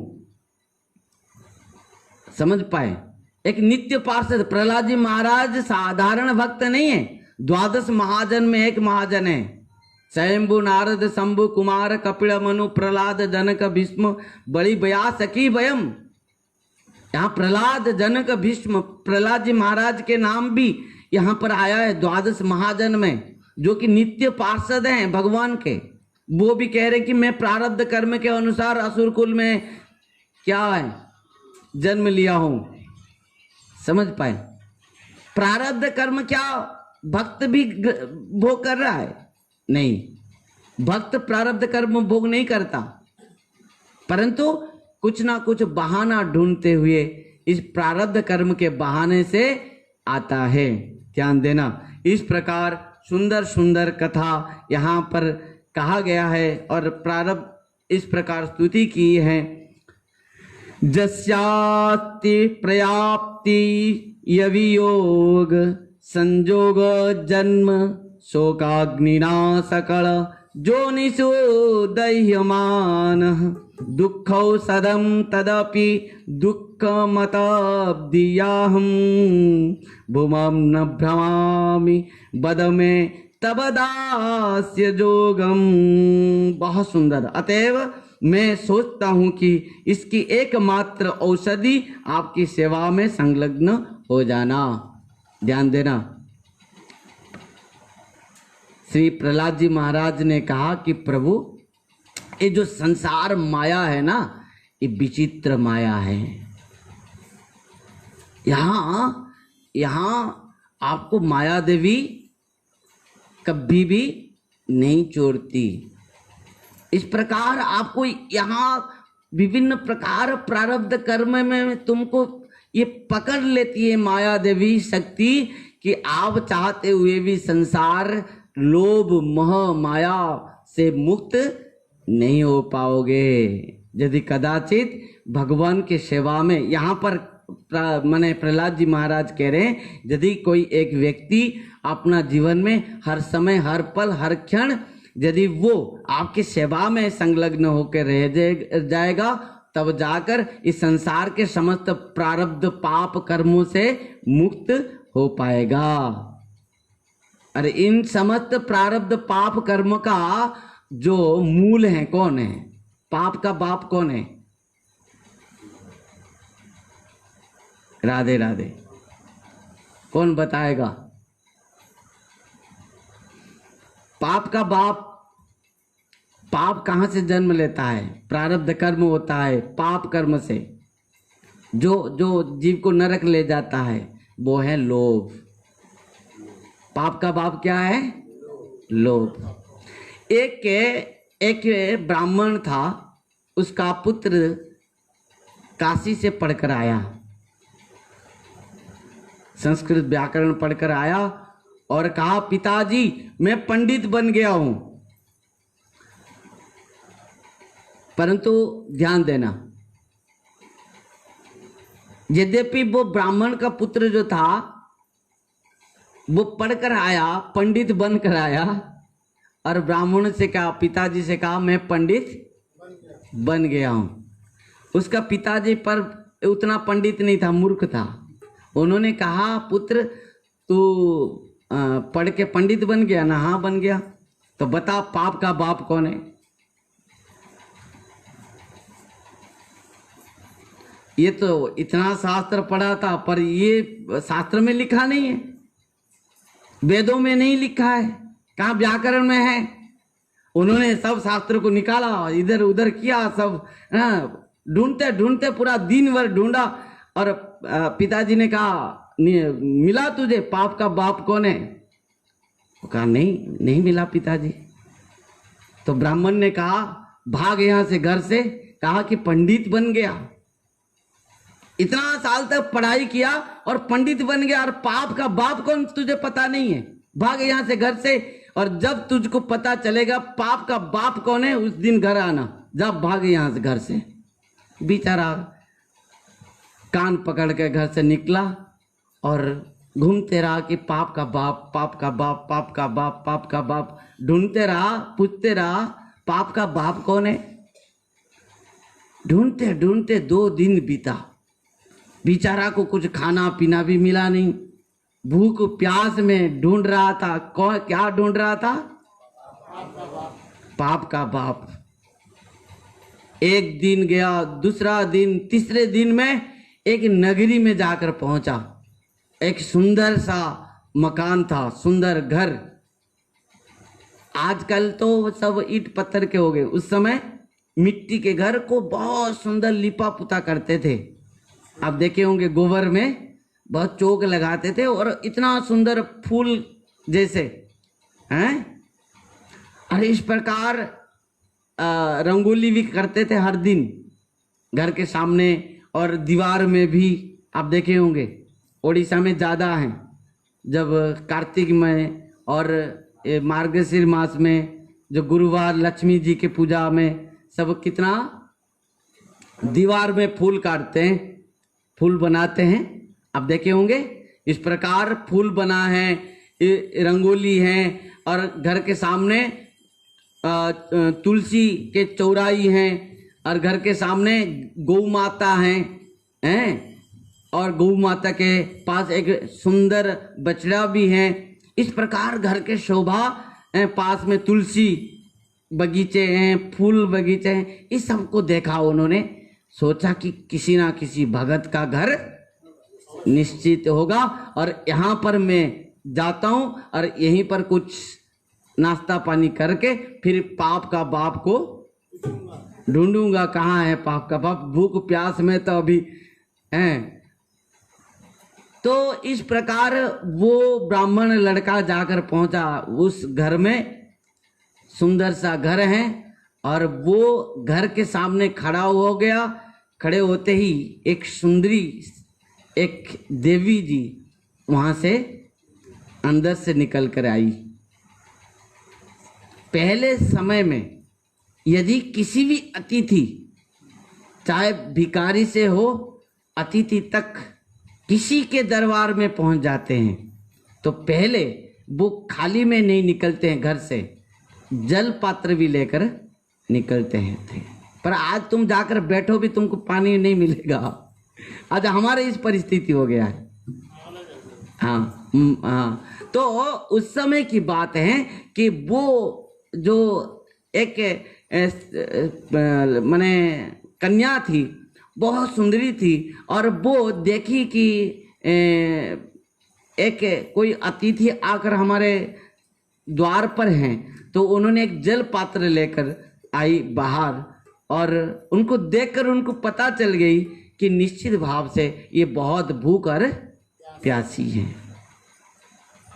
[SPEAKER 1] समझ पाए? एक नित्य पार्षद प्रहलाद जी महाराज साधारण भक्त नहीं है, 12 महाजन में एक महाजन है। स्वयंभु नारद शंभु कुमार कपिल मनु प्रहलाद जनक भीष्म बड़ी बया सखी वयम। यहाँ प्रहलाद जनक भीष्म प्रहलाद जी महाराज के नाम भी यहाँ पर आया है 12 महाजन में, जो कि नित्य पार्षद हैं भगवान के। वो भी कह रहे कि मैं प्रारब्ध कर्म के अनुसार असुर कुल में क्या है जन्म लिया हूं। समझ पाए? प्रारब्ध कर्म क्या भक्त भी भोग कर रहा है? नहीं, भक्त प्रारब्ध कर्म भोग नहीं करता, परंतु कुछ ना कुछ बहाना ढूंढते हुए इस प्रारब्ध कर्म के बहाने से आता है। ध्यान देना, इस प्रकार सुंदर सुंदर कथा यहाँ पर कहा गया है और प्रारब्ध इस प्रकार स्तुति की है। जस्यास्ति प्रयाप्ति यवियोग संजोग जन्म शोकाग्निना सकल जोनिषु दह्यमान दुःखौ सदम तदपि दुःखमतब्दियाहं भूमं न भ्रमामि बद में तब दास्य जोगम। बहुत सुंदर। अतएव मैं सोचता हूं कि इसकी एकमात्र औषधि आपकी सेवा में संलग्न हो जाना। ध्यान देना, श्री प्रहलाद जी महाराज ने कहा कि प्रभु ये जो संसार माया है ना, ये विचित्र माया है। यहाँ आपको माया देवी कभी भी नहीं छोड़ती। इस प्रकार आपको यहाँ विभिन्न प्रकार प्रारब्ध कर्म में तुमको ये पकड़ लेती है माया देवी शक्ति कि आप चाहते हुए भी संसार लोभ मोह माया से मुक्त नहीं हो पाओगे। यदि कदाचित भगवान के सेवा में, यहाँ पर माने प्रहलाद जी महाराज कह रहे हैं, यदि कोई एक व्यक्ति अपना जीवन में हर समय हर पल हर क्षण यदि वो आपकी सेवा में संलग्न होकर रह जाएगा, तब जाकर इस संसार के समस्त प्रारब्ध पाप कर्मों से मुक्त हो पाएगा। अरे इन समस्त प्रारब्ध पाप कर्म का जो मूल है कौन है? पाप का बाप कौन है? राधे राधे। कौन बताएगा? पाप का बाप, पाप कहां से जन्म लेता है? प्रारब्ध कर्म होता है पाप कर्म से, जो जीव को नरक ले जाता है वो है लोभ। पाप का बाप क्या है? लोभ। एक ब्राह्मण था, उसका पुत्र काशी से पढ़कर आया, संस्कृत व्याकरण पढ़कर आया और कहा पिताजी मैं पंडित बन गया हूं। परंतु ध्यान देना, यद्यपि वो ब्राह्मण का पुत्र जो था वो पढ़कर आया, पंडित बनकर आया, और ब्राह्मण से कहा, पिताजी से कहा मैं पंडित बन गया हूं। उसका पिताजी पर उतना पंडित नहीं था, मूर्ख था। उन्होंने कहा पुत्र तू पढ़ के पंडित बन गया ना? हाँ बन गया। तो बता पाप का बाप कौन है? ये तो इतना शास्त्र पढ़ा था पर ये शास्त्र में लिखा नहीं है, वेदों में नहीं लिखा है, कहाँ व्याकरण में है? उन्होंने सब शास्त्र को निकाला, इधर उधर किया, सब ढूंढते ढूंढते पूरा दिन भर ढूंढा और पिताजी ने कहा मिला तुझे पाप का बाप कौन है? वो कहा नहीं मिला पिताजी। तो ब्राह्मण ने कहा भाग यहां से, घर से। कहा कि पंडित बन गया, इतना साल तक पढ़ाई किया और पंडित बन गया, और पाप का बाप कौन तुझे पता नहीं है, भाग यहां से, घर से। और जब तुझको पता चलेगा पाप का बाप कौन है, उस दिन घर आना, जब भाग यहां से, घर से। बेचारा कान पकड़ के घर से निकला और घूमते रहा कि पाप का बाप, पाप का बाप, पाप का बाप, पाप का बाप। ढूंढते रहा, पूछते रहा पाप का बाप कौन है। ढूंढते ढूंढते 2 दिन बीता, बेचारा को कुछ खाना पीना भी मिला नहीं, भूख प्यास में ढूंढ रहा था। कौन, क्या ढूंढ रहा था? पाप का बाप। एक दिन गया, दूसरा दिन, तीसरे दिन में एक नगरी में जाकर पहुंचा। एक सुंदर सा मकान था, सुंदर घर। आजकल तो सब ईंट पत्थर के हो गए, उस समय मिट्टी के घर को बहुत सुंदर लिपा पुता करते थे। आप देखे होंगे गोबर में बहुत चौक लगाते थे और इतना सुंदर फूल जैसे हैं। और इस प्रकार रंगोली भी करते थे हर दिन घर के सामने और दीवार में भी। आप देखे होंगे उड़ीसा में ज़्यादा हैं, जब कार्तिक में और मार्गशीर मास में जो गुरुवार लक्ष्मी जी के पूजा में सब कितना दीवार में फूल काटते हैं, फूल बनाते हैं। आप देखे होंगे इस प्रकार फूल बना है, रंगोली है, और घर के सामने तुलसी के चौराई हैं, और घर के सामने गौ माता हैं, और गौ माता के पास एक सुंदर बछड़ा भी है। इस प्रकार घर के शोभा पास में तुलसी बगीचे हैं, फूल बगीचे हैं। इस सबको देखा उन्होंने, सोचा कि किसी ना किसी भगत का घर निश्चित होगा, और यहाँ पर मैं जाता हूँ और यहीं पर कुछ नाश्ता पानी करके फिर पाप का बाप को ढूंढूंगा। कहाँ है पाप का बाप, भूख प्यास में तो अभी हैं। तो इस प्रकार वो ब्राह्मण लड़का जाकर पहुंचा उस घर में। सुंदर सा घर है, और वो घर के सामने खड़ा हो गया। खड़े होते ही एक सुंदरी, एक देवी जी वहां से अंदर से निकल कर आई। पहले समय में यदि किसी भी अतिथि, चाहे भिखारी से हो, अतिथि तक किसी के दरबार में पहुंच जाते हैं तो पहले वो खाली में नहीं निकलते हैं, घर से जल पात्र भी लेकर निकलते हैं थे। पर आज तुम जाकर बैठो भी तुमको पानी नहीं मिलेगा। आज हमारे इस परिस्थिति हो गया है। हाँ, तो उस समय की बात है कि वो जो एक माने कन्या थी, बहुत सुंदरी थी, और वो देखी कि एक कोई अतिथि आकर हमारे द्वार पर हैं, तो उन्होंने एक जल पात्र लेकर आई बाहर, और उनको देखकर उनको पता चल गई कि निश्चित भाव से ये बहुत भूख और प्यासी है।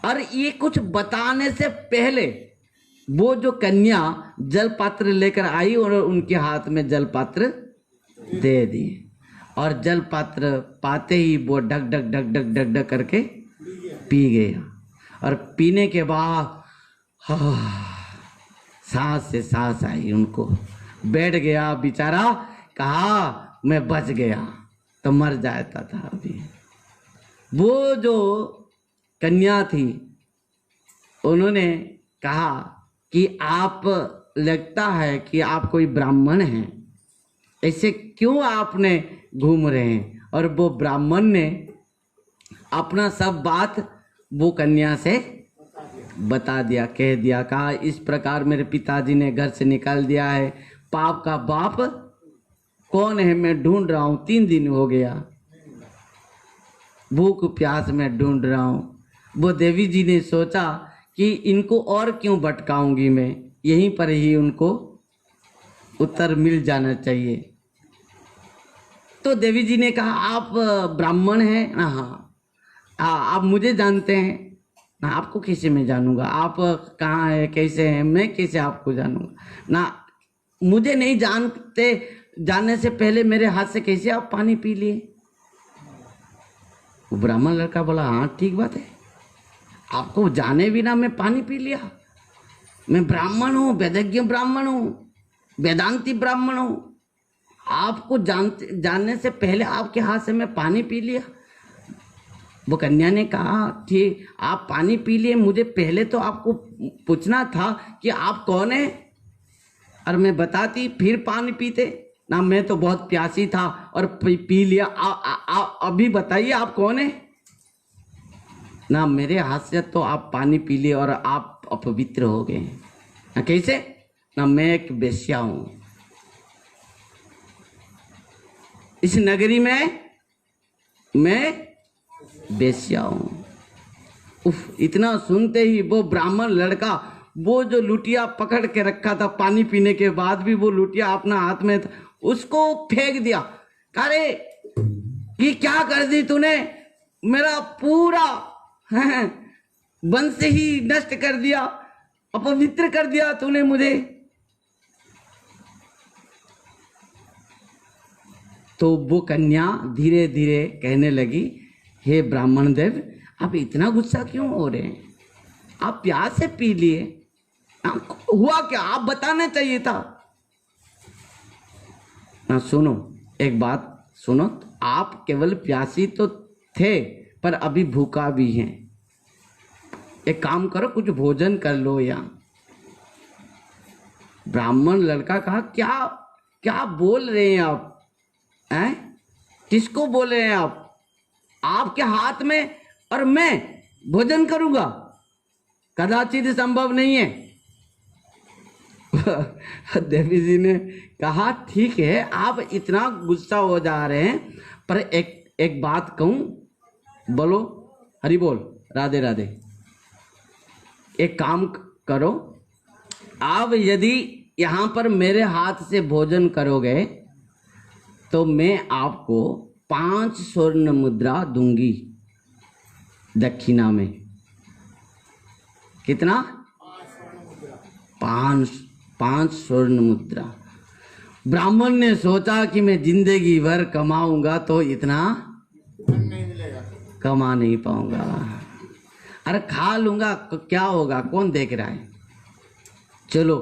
[SPEAKER 1] और ये कुछ बताने से पहले वो जो कन्या जल पात्र लेकर आई और उनके हाथ में जल पात्र दे दी, और जल पात्र पाते ही वो ढक ढक ढक ढक ढक ढक करके पी गया। और पीने के बाद सांस से सांस आई उनको, बैठ गया बेचारा। कहा मैं बच गया, तो मर जाता था अभी। वो जो कन्या थी उन्होंने कहा कि आप, लगता है कि आप कोई ब्राह्मण हैं, ऐसे क्यों आपने घूम रहे हैं। और वो ब्राह्मण ने अपना सब बात वो कन्या से बता दिया, कह दिया। कहा इस प्रकार मेरे पिताजी ने घर से निकाल दिया है, पाप का बाप कौन है मैं ढूंढ रहा हूँ, 3 दिन हो गया, भूख प्यास में ढूंढ रहा हूँ। वो देवी जी ने सोचा कि इनको और क्यों भटकाऊंगी मैं, यहीं पर ही उनको उत्तर मिल जाना चाहिए। तो देवी जी ने कहा आप ब्राह्मण हैं? हाँ, आप मुझे जानते हैं? ना आपको कैसे मैं जानूंगा, आप कहाँ है, कैसे हैं, मैं कैसे आपको जानूंगा ना। मुझे नहीं जानते, जानने से पहले मेरे हाथ से कैसे आप पानी पी लिए। वो ब्राह्मण लड़का बोला हाँ ठीक बात है, आपको जाने बिना मैं पानी पी लिया। मैं ब्राह्मण हूँ, वेदज्ञ ब्राह्मण हूँ, वेदांती ब्राह्मण हूँ, आपको जानने से पहले आपके हाथ से मैं पानी पी लिया। वो कन्या ने कहा ठीक, आप पानी पी लिए, मुझे पहले तो आपको पूछना था कि आप कौन है, और मैं बताती फिर पानी पीते ना। मैं तो बहुत प्यासी था और पी लिया। अभी बताइए आप कौन है ना। मेरे हाथ से तो आप पानी पी लिए और आप अपवित्र हो गए ना। कैसे ना, मैं एक वेश्या हूं, इस नगरी में मैं वेश्या हूं। उफ, इतना सुनते ही वो ब्राह्मण लड़का, वो जो लुटिया पकड़ के रखा था पानी पीने के बाद भी, वो लुटिया अपना हाथ में था, उसको फेंक दिया। अरे ये क्या कर दी तूने, मेरा पूरा वंश ही नष्ट कर दिया, अपवित्र कर दिया तूने मुझे। तो वो कन्या धीरे धीरे कहने लगी, हे ब्राह्मण देव, आप इतना गुस्सा क्यों हो रहे हैं, आप प्यास से पी लिए, हुआ क्या आप बताना चाहिए था ना। सुनो एक बात सुनो, आप केवल प्यासी तो थे पर अभी भूखा भी हैं। एक काम करो, कुछ भोजन कर लो। या ब्राह्मण लड़का कहा क्या क्या बोल रहे हैं आप, हैं किसको बोल रहे हैं आप, आपके हाथ में और मैं भोजन करूंगा, कदाचित संभव नहीं है। देवी जी ने कहा ठीक है, आप इतना गुस्सा हो जा रहे हैं, पर एक बात कहूं, बोलो हरि बोल, राधे राधे। एक काम करो, आप यदि यहां पर मेरे हाथ से भोजन करोगे तो मैं आपको 5 स्वर्ण मुद्रा दूंगी दक्षिणा में। कितना? 5 स्वर्ण मुद्रा। ब्राह्मण ने सोचा कि मैं जिंदगी भर कमाऊंगा तो इतना नहीं मिलेगा, कमा नहीं पाऊंगा, अरे खा लूंगा क्या होगा, कौन देख रहा है। चलो,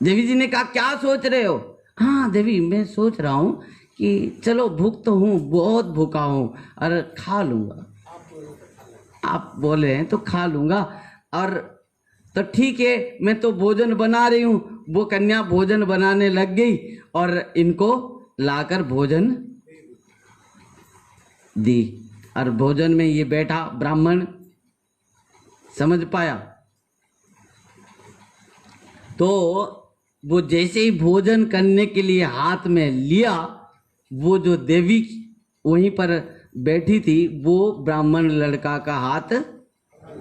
[SPEAKER 1] देवी जी ने कहा क्या सोच रहे हो। हाँ देवी, मैं सोच रहा हूं कि चलो भूख तो हूं, बहुत भूखा हूं, और खा लूंगा। आप बोले हैं तो खा लूंगा, और तो ठीक है, मैं तो भोजन बना रही हूं। वो कन्या भोजन बनाने लग गई और इनको लाकर भोजन दी, और भोजन में ये बैठा ब्राह्मण समझ पाया। तो वो जैसे ही भोजन करने के लिए हाथ में लिया, वो जो देवी वहीं पर बैठी थी, वो ब्राह्मण लड़का का हाथ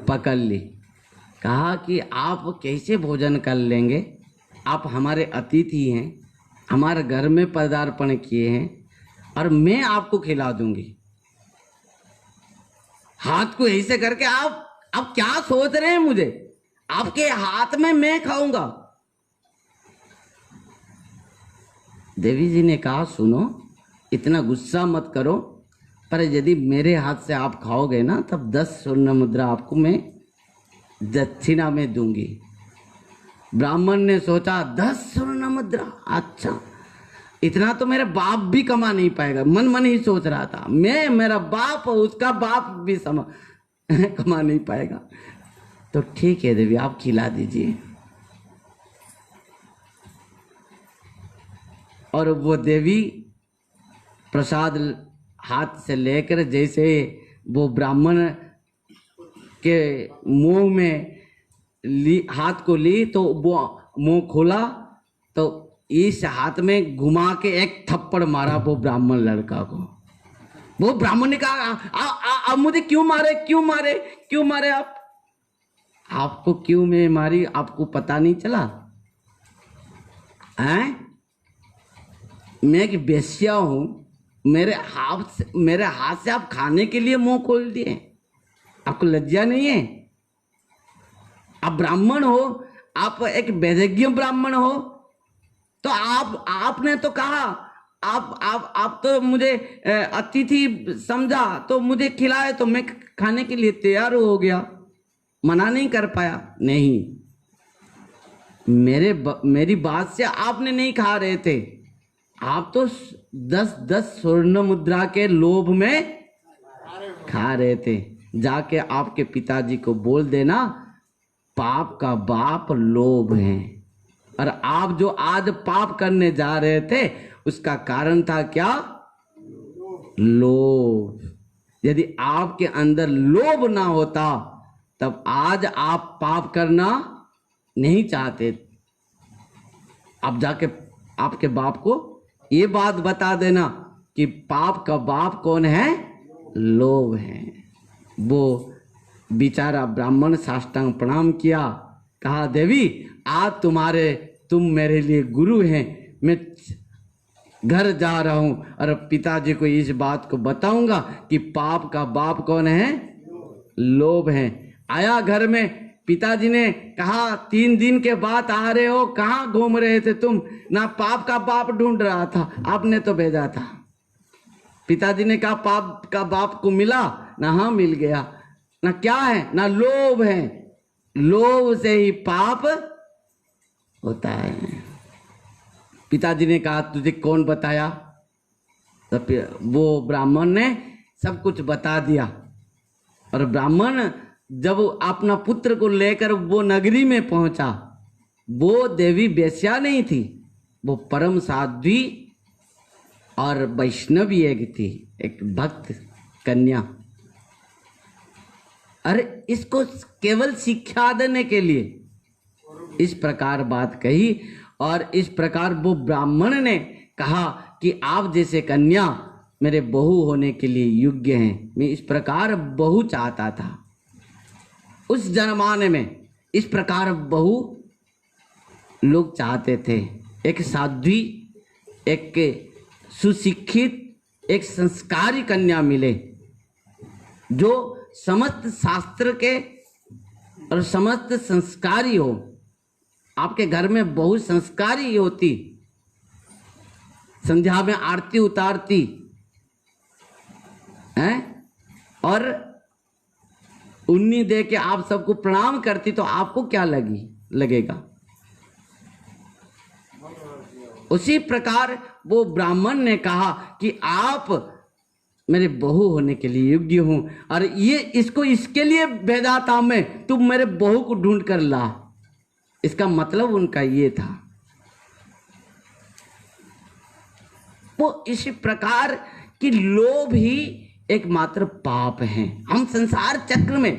[SPEAKER 1] पकड़ ली। कहा कि आप कैसे भोजन कर लेंगे, आप हमारे अतिथि हैं, हमारे घर में पदार्पण किए हैं, और मैं आपको खिला दूंगी। हाथ को ऐसे करके आप क्या सोच रहे हैं, मुझे आपके हाथ में मैं खाऊंगा। देवी जी ने कहा सुनो, इतना गुस्सा मत करो, पर यदि मेरे हाथ से आप खाओगे ना, तब 10 स्वर्ण मुद्रा आपको मैं दक्षिणा में दूंगी। ब्राह्मण ने सोचा 10 स्वर्ण मुद्रा, अच्छा इतना तो मेरा बाप भी कमा नहीं पाएगा। मन मन ही सोच रहा था, मैं, मेरा बाप, उसका बाप भी कमा नहीं पाएगा। तो ठीक है देवी, आप खिला दीजिए। और वो देवी प्रसाद हाथ से लेकर जैसे वो ब्राह्मण के मुंह में हाथ को ली, तो वो मुंह खोला, तो इस हाथ में घुमा के एक थप्पड़ मारा वो ब्राह्मण लड़का को। वो ब्राह्मण ने कहा आप मुझे क्यों मारे, क्यों मारे, क्यों मारे आप, आपको क्यों मैं मारी, आपको पता नहीं चला हैं? मैं एक वेश्या हूं, मेरे हाथ से आप खाने के लिए मुंह खोल दिए। आपको लज्जा नहीं है? आप ब्राह्मण हो, आप एक वैदिज्ञ ब्राह्मण हो, तो आपने तो कहा आप तो मुझे अतिथि समझा, तो मुझे खिलाए, तो मैं खाने के लिए तैयार हो गया, मना नहीं कर पाया। नहीं, मेरी बात से आपने नहीं खा रहे थे, आप तो 10-10 स्वर्ण मुद्रा के लोभ में खा रहे थे। जाके आपके पिताजी को बोल देना, पाप का बाप लोभ है। और आप जो आज पाप करने जा रहे थे, उसका कारण था क्या? लोभ। यदि आपके अंदर लोभ ना होता, तब आज आप पाप करना नहीं चाहते। अब जाके आपके बाप को ये बात बता देना कि पाप का बाप कौन है? लोभ है। वो बेचारा ब्राह्मण साष्टांग प्रणाम किया, कहा देवी आज तुम मेरे लिए गुरु हैं, मैं घर जा रहा हूं और पिताजी को इस बात को बताऊंगा कि पाप का बाप कौन है? लोभ है। आया घर में, पिताजी ने कहा 3 दिन के बाद आ रहे हो, कहाँ घूम रहे थे तुम? ना पाप का बाप ढूंढ रहा था, आपने तो भेजा था। पिताजी ने कहा पाप का बाप को मिला ना? हाँ मिल गया। ना क्या है? ना लोभ है। लोभ से ही पाप होता है। पिताजी ने कहा तुझे कौन बताया? तो वो ब्राह्मण ने सब कुछ बता दिया। और ब्राह्मण जब अपना पुत्र को लेकर वो नगरी में पहुंचा, वो देवी वेश्या नहीं थी, वो परम साध्वी और वैष्णवी एक थी, एक भक्त कन्या। अरे इसको केवल शिक्षा देने के लिए इस प्रकार बात कही। और इस प्रकार वो ब्राह्मण ने कहा कि आप जैसे कन्या मेरे बहू होने के लिए योग्य हैं। मैं इस प्रकार बहू चाहता था। उस जमाने में इस प्रकार बहू लोग चाहते थे, एक साध्वी, एक सुशिक्षित, एक संस्कारी कन्या मिले, जो समस्त शास्त्र के और समस्त संस्कारी हो। आपके घर में बहुत संस्कारी होती, संध्या में आरती उतारती हैं और उन्नी दे के आप सबको प्रणाम करती, तो आपको क्या लगेगा? उसी प्रकार वो ब्राह्मण ने कहा कि आप मेरे बहू होने के लिए योग्य हूं, और ये इसको इसके लिए भेजा था मैं, तुम मेरे बहू को ढूंढ कर ला। इसका मतलब उनका ये था। वो इस प्रकार की लोभ ही एकमात्र पाप है। हम संसार चक्र में,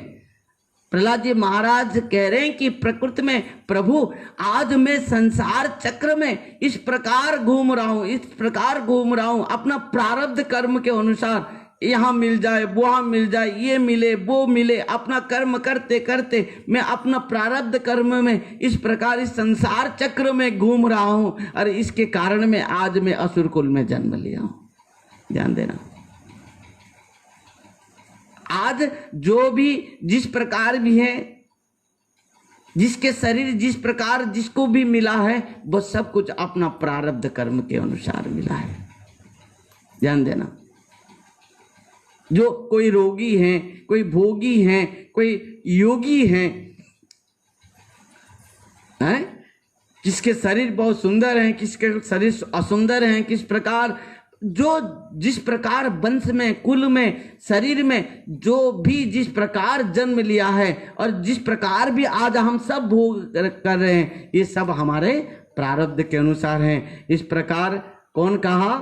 [SPEAKER 1] प्रहलाद जी महाराज कह रहे हैं कि प्रकृति में प्रभु आज मैं संसार चक्र में इस प्रकार घूम रहा हूं, इस प्रकार घूम रहा हूं, अपना प्रारब्ध कर्म के अनुसार, यहाँ मिल जाए, वहाँ मिल जाए, ये मिले, वो मिले, अपना कर्म करते करते मैं अपना प्रारब्ध कर्म में इस प्रकार इस संसार चक्र में घूम रहा हूं, और इसके कारण में आज मैं असुर कुल में जन्म लिया हूं। ध्यान देना, आज जो भी जिस प्रकार भी है, जिसके शरीर जिस प्रकार जिसको भी मिला है, वो सब कुछ अपना प्रारब्ध कर्म के अनुसार मिला है। ध्यान देना, जो कोई रोगी हैं, कोई भोगी हैं, कोई योगी हैं, किसके शरीर बहुत सुंदर हैं, किसके शरीर असुंदर हैं, किस प्रकार जो जिस प्रकार वंश में, कुल में, शरीर में जो भी जिस प्रकार जन्म लिया है, और जिस प्रकार भी आज हम सब भोग कर रहे हैं, ये सब हमारे प्रारब्ध के अनुसार हैं। इस प्रकार कौन कहा?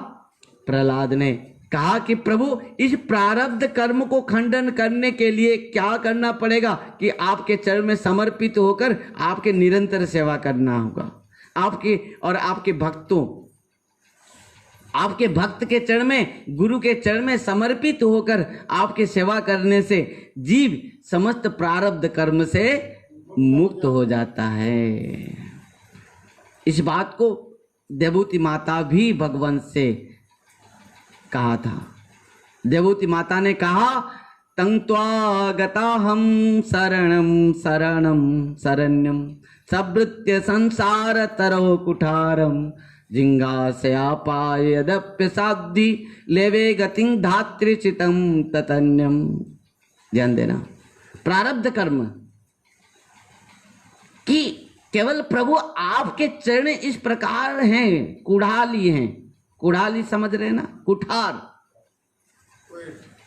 [SPEAKER 1] प्रहलाद ने कहा कि प्रभु इस प्रारब्ध कर्म को खंडन करने के लिए क्या करना पड़ेगा कि आपके चरण में समर्पित होकर आपके निरंतर सेवा करना होगा। आपके और आपके भक्तों, आपके भक्त के चरण में, गुरु के चरण में समर्पित होकर आपके सेवा करने से जीव समस्त प्रारब्ध कर्म से मुक्त हो जाता है। इस बात को देवहूति माता भी भगवान से कहा था। देवहूति माता ने कहा तं त्वागताहं शरणं शरणं शरण्यं सवृत्य संसारतरो कुठारं जिंगासयापायदप्य साद्धि लेवे गतिं धात्रिचितं ततन्यम। ध्यान देना, प्रारब्ध कर्म कि केवल प्रभु आपके चरण इस प्रकार हैं, कुढ़ाली हैं। कुढ़ाली समझ रहे ना, कुठार।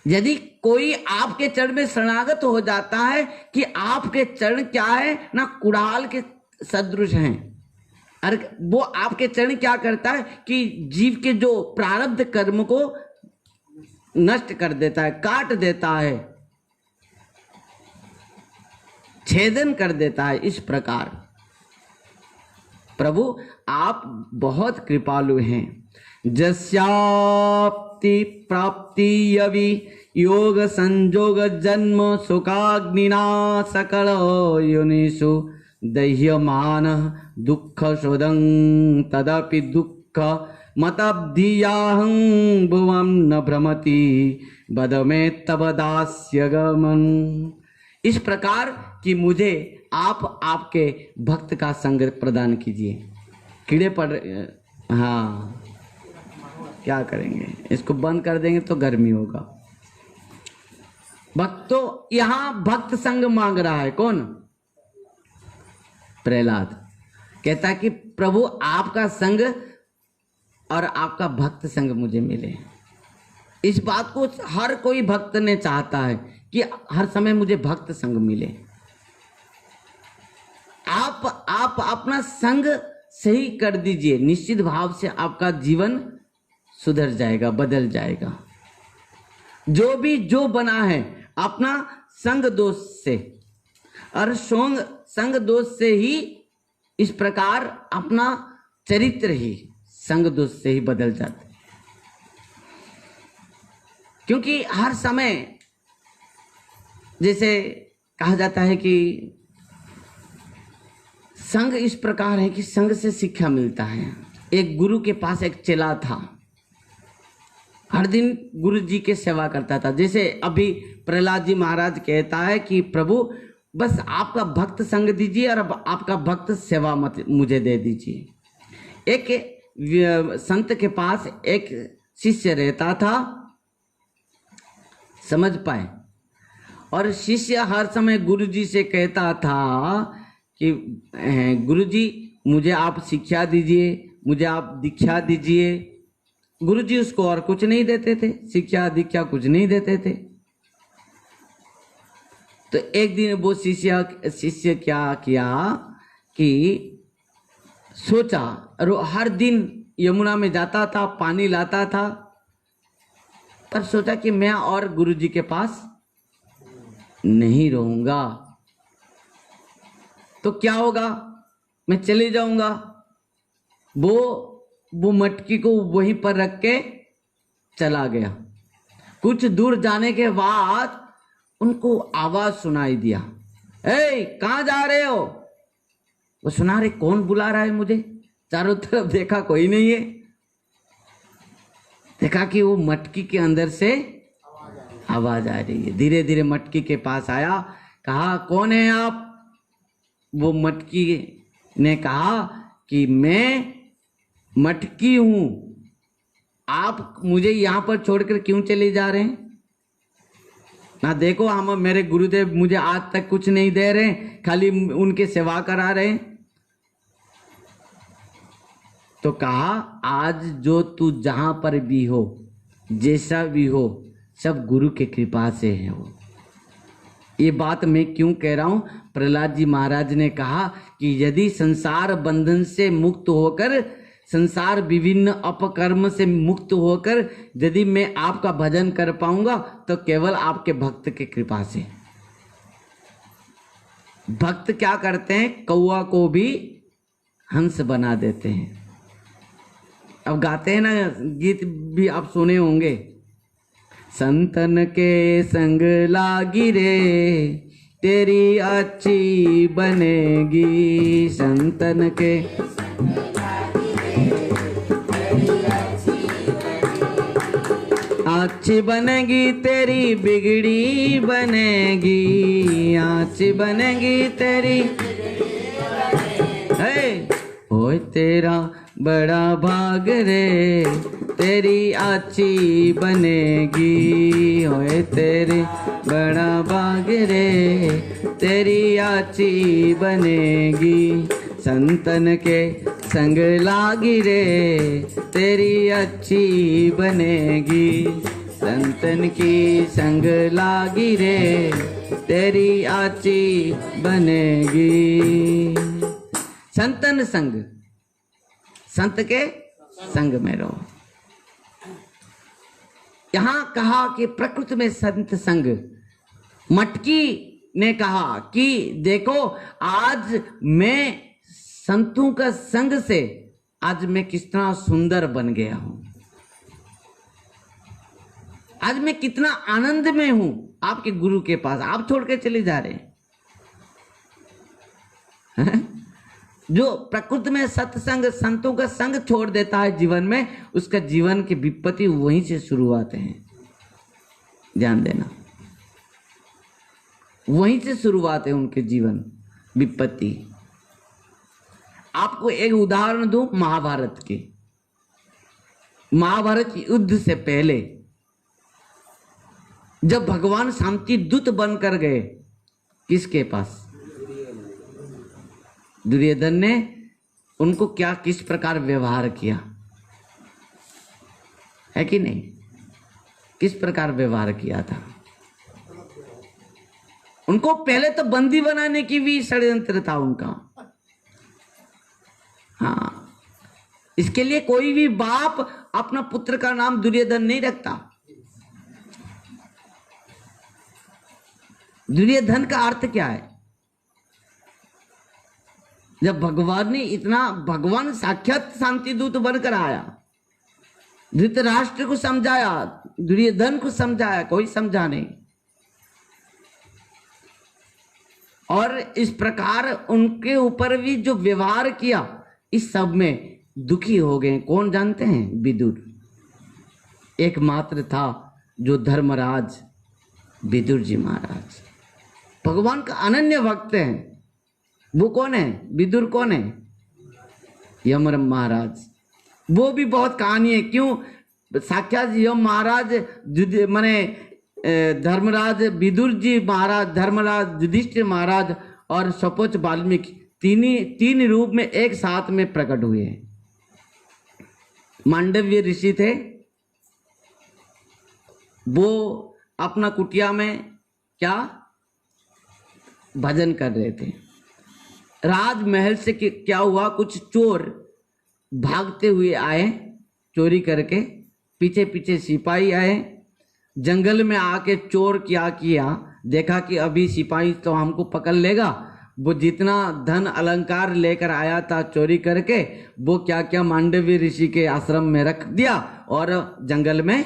[SPEAKER 1] यदि कोई आपके चरण में शरणागत हो जाता है कि आपके चरण क्या है ना, कुड़ाल के सदृश हैं। अरे वो आपके चरण क्या करता है कि जीव के जो प्रारब्ध कर्म को नष्ट कर देता है, काट देता है, छेदन कर देता है। इस प्रकार प्रभु आप बहुत कृपालु हैं। जस्याप्ति प्राप्ति यवि योग संजोग जन्म सुखाग्निना सकल योनिषु दह्यमान दुःख शोधं तदपि दुःख मतब्धियाहं भुवं न भ्रमति बद में तब दास्य गमन। इस प्रकार कि मुझे आप आपके भक्त का संग प्रदान कीजिए। कीड़े पड़ रहे, हाँ क्या करेंगे, इसको बंद कर देंगे तो गर्मी होगा। भक्तों, यहां भक्त संग मांग रहा है कौन? प्रहलाद कहता है कि प्रभु आपका संग और आपका भक्त संग मुझे मिले। इस बात को हर कोई भक्त ने चाहता है कि हर समय मुझे भक्त संग मिले। आप अपना संग सही कर दीजिए, निश्चित भाव से आपका जीवन सुधर जाएगा, बदल जाएगा। जो भी जो बना है अपना संग दोष से, और संग दोष से ही इस प्रकार अपना चरित्र ही संग दोष से ही बदल जाता है। क्योंकि हर समय जैसे कहा जाता है कि संग इस प्रकार है कि संग से शिक्षा मिलता है। एक गुरु के पास एक चेला था, हर दिन गुरु जी के सेवा करता था। जैसे अभी प्रहलाद जी महाराज कहता है कि प्रभु बस आपका भक्त संग दीजिए और आपका भक्त सेवा मत मुझे दे दीजिए। एक संत के पास एक शिष्य रहता था, समझ पाए, और शिष्य हर समय गुरु जी से कहता था कि गुरु जी मुझे आप शिक्षा दीजिए, मुझे आप दीक्षा दीजिए। गुरु जी उसको और कुछ नहीं देते थे, शिक्षा दीक्षा कुछ नहीं देते थे। तो एक दिन वो शिष्य क्या किया कि सोचा, और हर दिन यमुना में जाता था, पानी लाता था, पर सोचा कि मैं और गुरु जी के पास नहीं रहूंगा तो क्या होगा, मैं चले जाऊंगा। वो मटकी को वहीं पर रख के चला गया। कुछ दूर जाने के बाद उनको आवाज सुनाई दिया, ए कहां जा रहे हो? वो सुना रहे कौन बुला रहा है मुझे। चारों तरफ देखा, कोई नहीं है। देखा कि वो मटकी के अंदर से आवाज आ रही है। धीरे धीरे मटकी के पास आया, कहा कौन है आप? वो मटकी ने कहा कि मैं मटकी हूं, आप मुझे यहां पर छोड़कर क्यों चले जा रहे हैं? ना देखो हम मेरे गुरुदेव मुझे आज तक कुछ नहीं दे रहे, खाली उनके सेवा करा रहे हैं। तो कहा आज जो तू जहां पर भी हो, जैसा भी हो, सब गुरु के कृपा से है। वो ये बात मैं क्यों कह रहा हूं? प्रहलाद जी महाराज ने कहा कि यदि संसार बंधन से मुक्त होकर, संसार विभिन्न अपकर्म से मुक्त होकर यदि मैं आपका भजन कर पाऊंगा तो केवल आपके भक्त के कृपा से। भक्त क्या करते हैं? कौआ को भी हंस बना देते हैं। अब गाते हैं ना, गीत भी आप सुने होंगे, संतन के संग लागी रे तेरी अच्छी बनेगी, संतन के अच्छी बनेगी तेरी बिगड़ी बनेगी, अच्छी बनेगी तेरी है। ओए तेरा बड़ा भाग रे, तेरी अच्छी बनेगी। ओए तेरी बड़ा भाग रे, तेरी अच्छी बनेगी। संतन के संग लागी रे, तेरी अच्छी बनेगी। संतन की संग लागी रे, तेरी अच्छी बनेगी। संतन संग, संत के संग में रहो। यहां कहा कि प्रकृति में संत संग। मटकी ने कहा कि देखो आज मैं संतों का संग से आज मैं कितना सुंदर बन गया हूं, आज मैं कितना आनंद में हूं आपके गुरु के पास। आप छोड़ के चले जा रहे हैं। जो प्रकृति में सत्संग संतों का संग छोड़ देता है जीवन में, उसका जीवन की विपत्ति वहीं से शुरुआत है। ध्यान देना, वहीं से शुरुआत है उनके जीवन विपत्ति। आपको एक उदाहरण दूं महाभारत के। महाभारत युद्ध से पहले जब भगवान शांति दूत बनकर गए किसके पास, दुर्योधन ने उनको क्या किस प्रकार व्यवहार किया है कि नहीं, किस प्रकार व्यवहार किया था। उनको पहले तो बंदी बनाने की भी षड्यंत्र था उनका। हाँ, इसके लिए कोई भी बाप अपना पुत्र का नाम दुर्योधन नहीं रखता। दुर्योधन का अर्थ क्या है? जब भगवान ने इतना, भगवान साक्षात शांति दूत बनकर आया, धृतराष्ट्र को समझाया, दुर्योधन को समझाया, कोई समझा नहीं। और इस प्रकार उनके ऊपर भी जो व्यवहार किया, इस सब में दुखी हो गए। कौन जानते हैं? विदुर एकमात्र था जो धर्मराज विदुर जी महाराज भगवान का अनन्य भक्त हैं। वो कौन है? विदुर कौन है? यमराज महाराज। वो भी बहुत कहानी है। क्यों? साक्षात यम महाराज माने धर्मराज विदुर जी महाराज, धर्मराज युधिष्ठिर महाराज और सपोच वाल्मीकि तीन रूप में एक साथ में प्रकट हुए हैं। मांडव्य ऋषि थे, वो अपना कुटिया में क्या भजन कर रहे थे। राजमहल से क्या हुआ, कुछ चोर भागते हुए आए चोरी करके, पीछे पीछे सिपाही आए। जंगल में आके चोर क्या किया, देखा कि अभी सिपाही तो हमको पकड़ लेगा। वो जितना धन अलंकार लेकर आया था चोरी करके, वो क्या क्या मांडवी ऋषि के आश्रम में रख दिया और जंगल में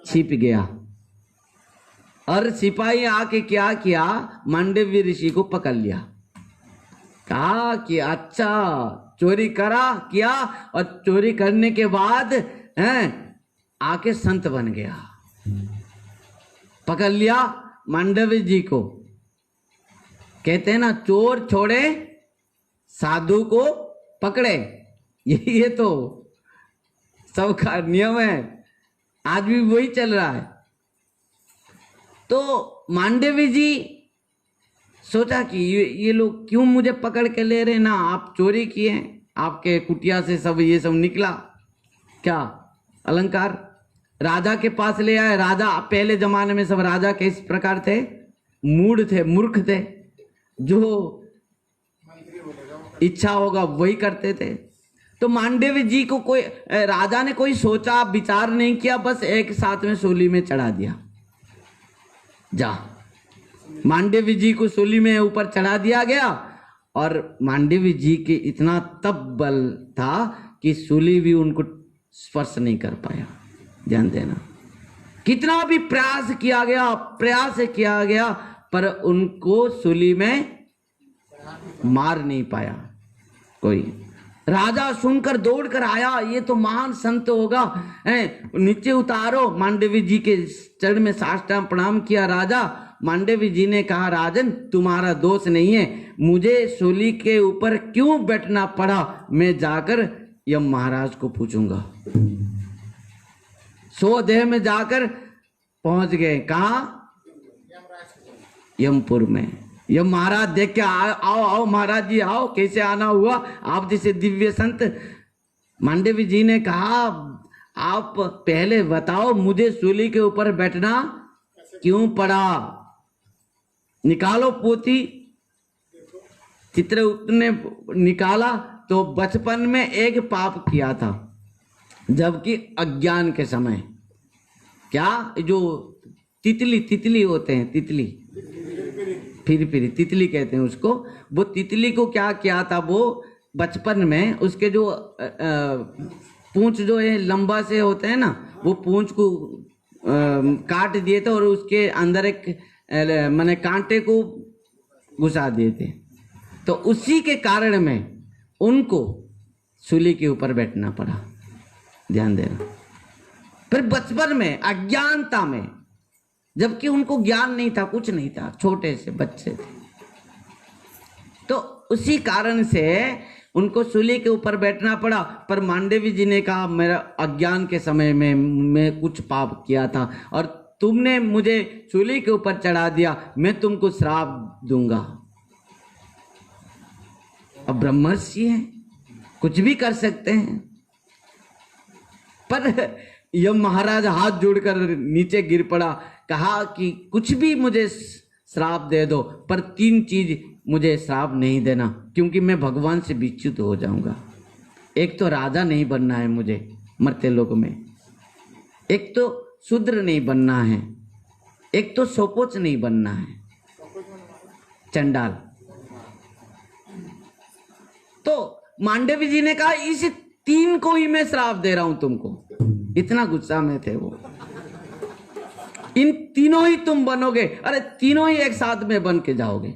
[SPEAKER 1] छिप गया। और सिपाही आके क्या किया, मांडवी ऋषि को पकड़ लिया। कहा कि अच्छा चोरी किया और चोरी करने के बाद आके संत बन गया। पकड़ लिया मांडवी जी को। कहते हैं ना, चोर छोड़े साधु को पकड़े। ये तो सबका नियम है, आज भी वही चल रहा है। तो मांडवी जी सोचा कि ये लोग क्यों मुझे पकड़ के ले रहे ना, आप चोरी किए, आपके कुटिया से सब ये सब निकला क्या अलंकार। राजा के पास ले आए। राजा, पहले जमाने में सब राजा किस प्रकार थे? मूढ़ थे, मूर्ख थे, जो इच्छा होगा वही करते थे। तो मांडवी जी को कोई राजा ने कोई सोचा विचार नहीं किया, बस एक साथ में सूली में चढ़ा दिया। जा, मांडवी जी को सूली में ऊपर चढ़ा दिया गया। और मांडवी जी के इतना तप बल था कि सूली भी उनको स्पर्श नहीं कर पाया। ध्यान देना, कितना भी प्रयास किया गया पर उनको सूली में मार नहीं पाया कोई। राजा सुनकर दौड़कर आया, ये तो महान संत होगा, नीचे उतारो। मांडवी जी के चरण में साष्टांग प्रणाम किया राजा। मांडवी जी ने कहा, राजन तुम्हारा दोष नहीं है, मुझे सूली के ऊपर क्यों बैठना पड़ा, मैं जाकर यम महाराज को पूछूंगा। स्वदेह में जाकर पहुंच गए, कहा? यमपुर में। यम महाराज देख के आओ आओ महाराज जी आओ, कैसे आना हुआ आप जैसे दिव्य संत। मांडवी जी ने कहा, आप पहले बताओ मुझे सूली के ऊपर बैठना क्यों पड़ा, निकालो पोथी। चित्रगुप्त ने निकाला तो बचपन में एक पाप किया था, जबकि अज्ञान के समय। क्या? जो तितली होते हैं, तितली फिर तितली कहते हैं उसको। वो तितली को क्या किया था, वो बचपन में उसके जो पूंछ जो है लंबा से होते हैं ना, वो पूंछ को काट दिए थे और उसके अंदर एक माने कांटे को घुसा दिए थे। तो उसी के कारण में उनको सूली के ऊपर बैठना पड़ा। ध्यान देना। फिर बचपन में अज्ञानता में, जबकि उनको ज्ञान नहीं था, कुछ नहीं था, छोटे से बच्चे थे, तो उसी कारण से उनको सूली के ऊपर बैठना पड़ा। पर मांडवी जी ने कहा, मेरा अज्ञान के समय में मैं कुछ पाप किया था और तुमने मुझे सूली के ऊपर चढ़ा दिया, मैं तुमको श्राप दूंगा। अब ब्रह्मर्षि हैं, कुछ भी कर सकते हैं। पर यम महाराज हाथ जोड़कर नीचे गिर पड़ा, कहा कि कुछ भी मुझे श्राप दे दो, पर 3 चीज मुझे श्राप नहीं देना, क्योंकि मैं भगवान से विच्युत हो जाऊंगा। एक तो राजा नहीं बनना है मुझे मर्त्य लोक में, एक तो शूद्र नहीं बनना है, एक तो सोपोच नहीं बनना है, चंडाल। तो मांडवी जी ने कहा, इस 3 को ही मैं श्राप दे रहा हूं तुमको। इतना गुस्सा में थे वो। इन तीनों ही तुम बनोगे, अरे तीनों ही एक साथ में बन के जाओगे।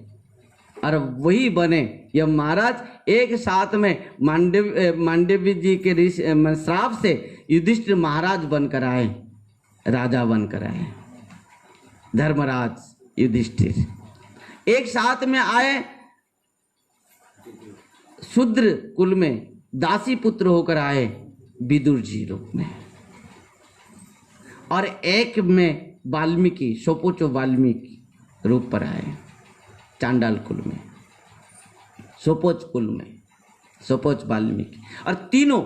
[SPEAKER 1] और वही बने। यह महाराज एक साथ में मांडवी जी के श्राप से युधिष्ठिर महाराज बनकर आए, राजा बनकर आए। धर्मराज युधिष्ठिर एक साथ में आए, शूद्र कुल में दासी पुत्र होकर आए विदुर जी रूप में, और एक में वाल्मीकि, सोपोचो वाल्मीकि रूप पर आए, चांडाल कुल में, सोपोच कुल में, सोपोच वाल्मीकि। और तीनों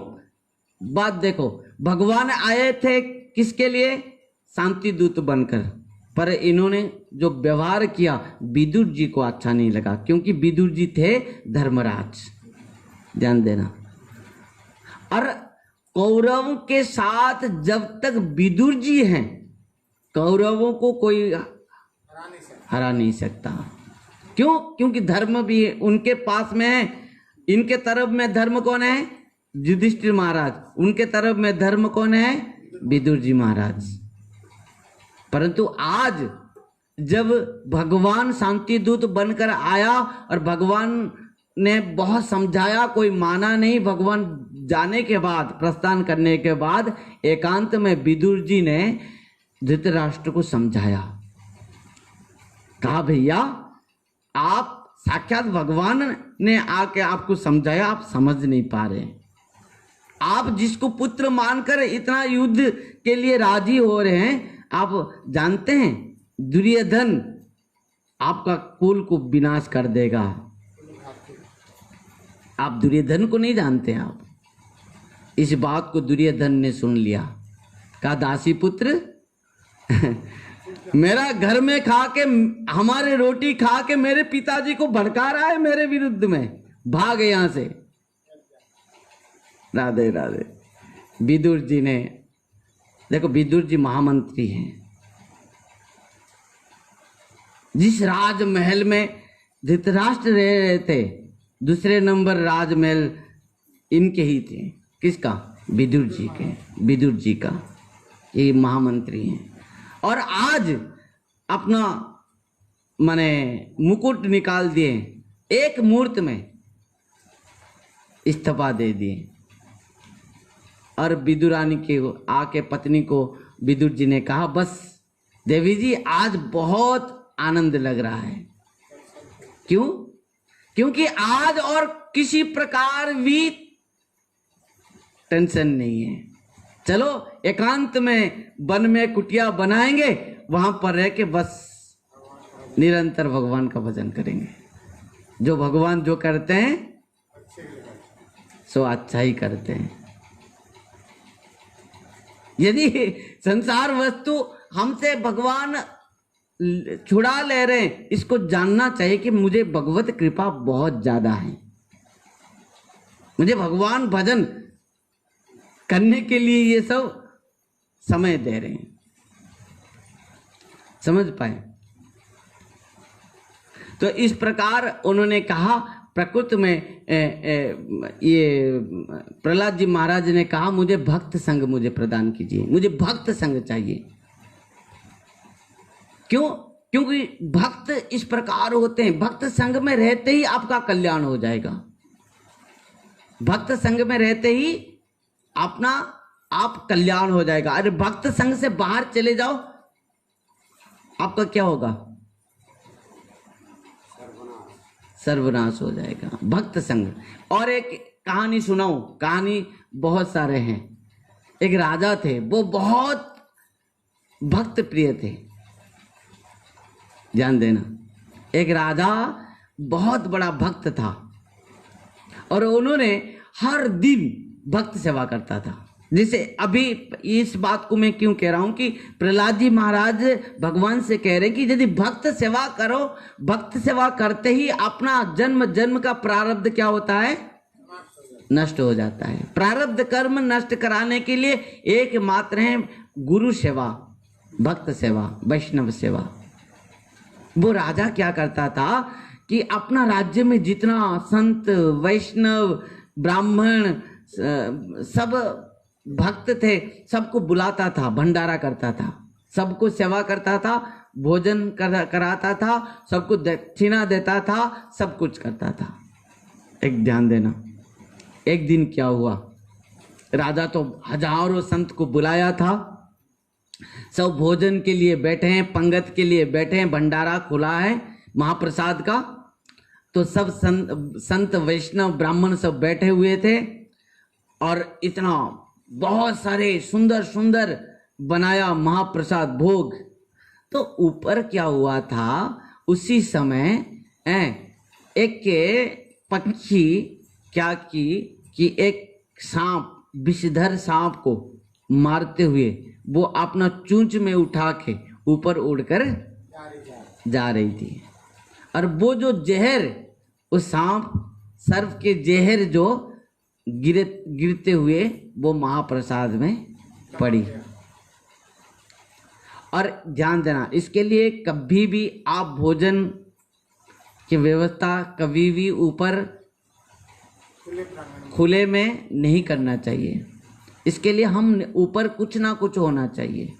[SPEAKER 1] बात देखो, भगवान आए थे किसके लिए? शांति दूत बनकर। पर इन्होंने जो व्यवहार किया विदुर जी को अच्छा नहीं लगा, क्योंकि विदुर जी थे धर्मराज। ध्यान देना। और कौरव के साथ जब तक विदुर जी हैं, कौरवों को कोई हरा नहीं सकता। क्यों? क्योंकि धर्म भी उनके पास में है। इनके तरफ में धर्म कौन है? युधिष्ठिर महाराज। उनके तरफ में धर्म कौन है? विदुर जी महाराज। परंतु आज जब भगवान शांति दूत बनकर आया और भगवान ने बहुत समझाया, कोई माना नहीं। भगवान जाने के बाद, प्रस्थान करने के बाद एकांत में विदुर जी ने धृतराष्ट्र को समझाया, कहा भैया आप साक्षात भगवान ने आके आपको समझाया, आप समझ नहीं पा रहे। आप जिसको पुत्र मानकर इतना युद्ध के लिए राजी हो रहे हैं, आप जानते हैं दुर्योधन आपका कुल को विनाश कर देगा। आप दुर्योधन को नहीं जानते। आप इस बात को दुर्योधन ने सुन लिया, कहा दासी पुत्र मेरा घर में खा के, हमारे रोटी खा के मेरे पिताजी को भड़का रहा है मेरे विरुद्ध में, भाग यहां से। राधे राधे। विदुर जी ने देखो, विदुर जी महामंत्री हैं। जिस राजमहल में धृतराष्ट्र रह रहे थे, दूसरे नंबर राजमहल इनके ही थे। किसका? विदुर जी के। विदुर जी का ये महामंत्री हैं। और आज अपना माने मुकुट निकाल दिए एक मुहूर्त में। इस्तीफा दे दिए। और विदुरानी के आके पत्नी को विदुर जी ने कहा, बस देवी जी आज बहुत आनंद लग रहा है। क्यों? क्योंकि आज और किसी प्रकार भी टेंशन नहीं है। चलो एकांत में वन में कुटिया बनाएंगे, वहां पर रह के बस निरंतर भगवान का भजन करेंगे। जो भगवान जो करते हैं सो अच्छा ही करते हैं। यदि संसार वस्तु हमसे भगवान छुड़ा ले रहे हैं, इसको जानना चाहिए कि मुझे भगवत कृपा बहुत ज्यादा है। मुझे भगवान भजन करने के लिए ये सब समय दे रहे हैं। समझ पाए? तो इस प्रकार उन्होंने कहा, प्रकृति में ये प्रहलाद जी महाराज ने कहा, मुझे भक्त संग मुझे प्रदान कीजिए, मुझे भक्त संग चाहिए। क्यों? क्योंकि भक्त इस प्रकार होते हैं, भक्त संग में रहते ही आपका कल्याण हो जाएगा। भक्त संग में रहते ही अपना आप कल्याण हो जाएगा। अरे भक्त संग से बाहर चले जाओ, आपका क्या होगा? सर्वनाश हो जाएगा। भक्त संग। और एक कहानी सुनाऊं, कहानी बहुत सारे हैं। एक राजा थे, वो बहुत भक्त प्रिय थे। ध्यान देना, एक राजा बहुत बड़ा भक्त था और उन्होंने हर दिन भक्त सेवा करता था। जैसे अभी इस बात को मैं क्यों कह रहा हूं कि प्रहलाद जी महाराज भगवान से कह रहे हैं कि यदि भक्त सेवा करो, भक्त सेवा करते ही अपना जन्म जन्म का प्रारब्ध क्या होता है? नष्ट हो जाता है। प्रारब्ध कर्म नष्ट कराने के लिए एकमात्र है गुरु सेवा, भक्त सेवा, वैष्णव सेवा। वो राजा क्या करता था कि अपना राज्य में जितना संत वैष्णव ब्राह्मण सब भक्त थे, सबको बुलाता था, भंडारा करता था, सबको सेवा करता था, भोजन कराता था, सबको दक्षिणा देता था, सब कुछ करता था। एक ध्यान देना, एक दिन क्या हुआ, राजा तो हजारों संत को बुलाया था, सब भोजन के लिए बैठे हैं, पंगत के लिए बैठे हैं, भंडारा खुला है महाप्रसाद का। तो सब संत वैष्णव ब्राह्मण सब बैठे हुए थे और इतना बहुत सारे सुंदर सुंदर बनाया महाप्रसाद भोग। तो ऊपर क्या हुआ था, उसी समय एक पक्षी क्या की कि एक सांप, विषधर सांप को मारते हुए वो अपना चूंच में उठा के ऊपर उड़कर जा रही थी। और वो जो जहर, उस सांप सर्प के जहर जो गिरते हुए वो महाप्रसाद में पड़ी। और ध्यान देना, इसके लिए कभी भी आप भोजन की व्यवस्था कभी भी ऊपर खुले में नहीं करना चाहिए। इसके लिए हम ऊपर कुछ ना कुछ होना चाहिए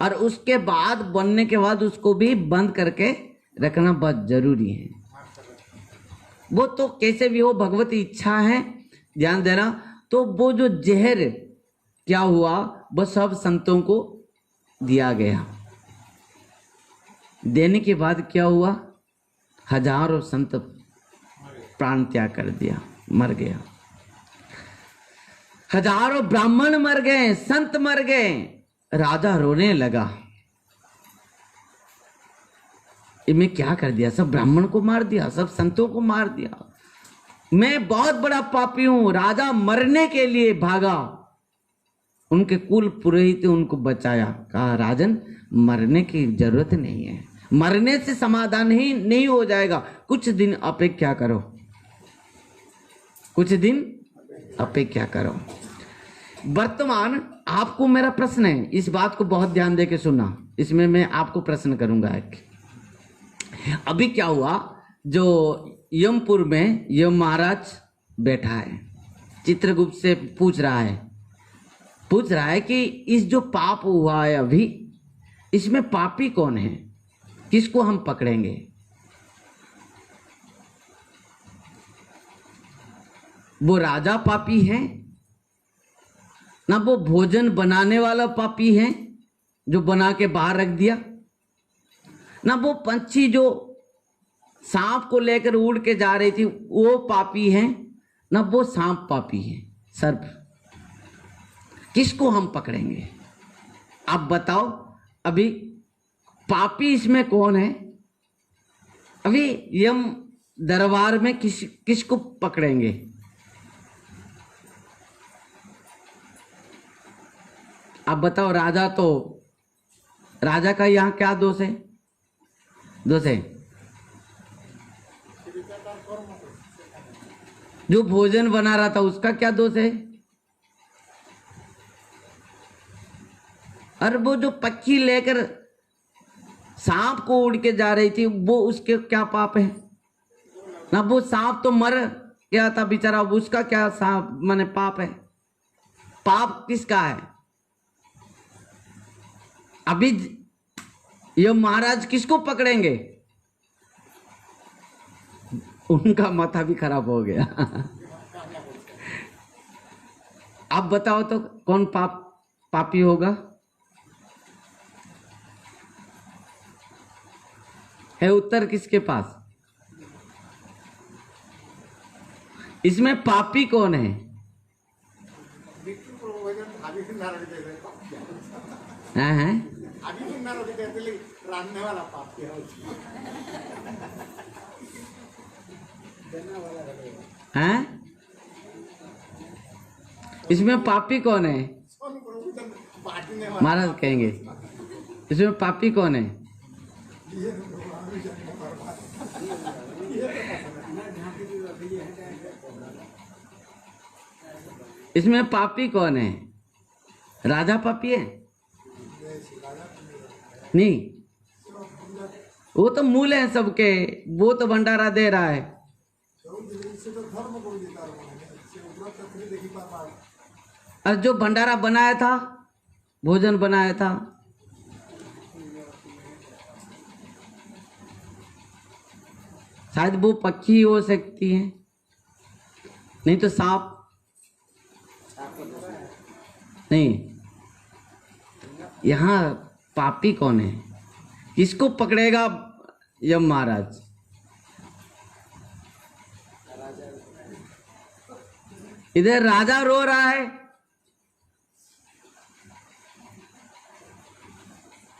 [SPEAKER 1] और उसके बाद बनने के बाद उसको भी बंद करके रखना बहुत जरूरी है। वो तो कैसे भी हो, भगवती इच्छा है, ध्यान देना। तो वो जो जहर क्या हुआ, वो सब संतों को दिया गया। देने के बाद क्या हुआ, हजारों संत प्राण त्याग कर दिया, मर गया। हजारों ब्राह्मण मर गए, संत मर गए। राजा रोने लगा, मैं क्या कर दिया, सब ब्राह्मण को मार दिया, सब संतों को मार दिया, मैं बहुत बड़ा पापी हूं। राजा मरने के लिए भागा, उनके कुल पुरोहित उनको बचाया। कहा राजन मरने की जरूरत नहीं है, मरने से समाधान ही नहीं हो जाएगा, कुछ दिन अपेक्षा करो, कुछ दिन अपेक्षा करो। वर्तमान आपको मेरा प्रश्न है, इस बात को बहुत ध्यान देके सुनना, इसमें मैं आपको प्रश्न करूंगा एक। अभी क्या हुआ, जो यमपुर में यम महाराज बैठा है, चित्रगुप्त से पूछ रहा है कि इस जो पाप हुआ है अभी, इसमें पापी कौन है, किसको हम पकड़ेंगे। वो राजा पापी है, ना वो भोजन बनाने वाला पापी है जो बना के बाहर रख दिया, ना वो पंछी जो सांप को लेकर उड़ के जा रही थी वो पापी है, ना वो सांप पापी है, सर्प। किसको हम पकड़ेंगे? आप बताओ। अभी पापी इसमें कौन है? अभी यम दरबार में किसको पकड़ेंगे? आप बताओ। राजा का यहां क्या दोष है? दोष है जो भोजन बना रहा था उसका क्या दोष है? और वो जो पक्षी लेकर सांप को उड़ के जा रही थी वो उसके क्या पाप है? ना वो सांप तो मर गया था बेचारा, उसका क्या सांप माने पाप है? पाप किसका है? अभी ये महाराज किसको पकड़ेंगे? उनका माथा भी खराब हो गया। आप बताओ तो कौन पापी होगा? है उत्तर किसके पास? इसमें पापी कौन है? हैं? हैं? इसमें पापी कौन है? महाराज कहेंगे इसमें पापी कौन है? इसमें पापी कौन है? राजा पापी है? नहीं, वो तो मूल है सबके, वो तो भंडारा दे रहा है। और जो भंडारा बनाया था, भोजन बनाया था, शायद वो पक्षी हो सकती है, नहीं तो सांप नहीं। यहाँ पापी कौन है? किसको पकड़ेगा यम महाराज? इधर राजा रो रहा है,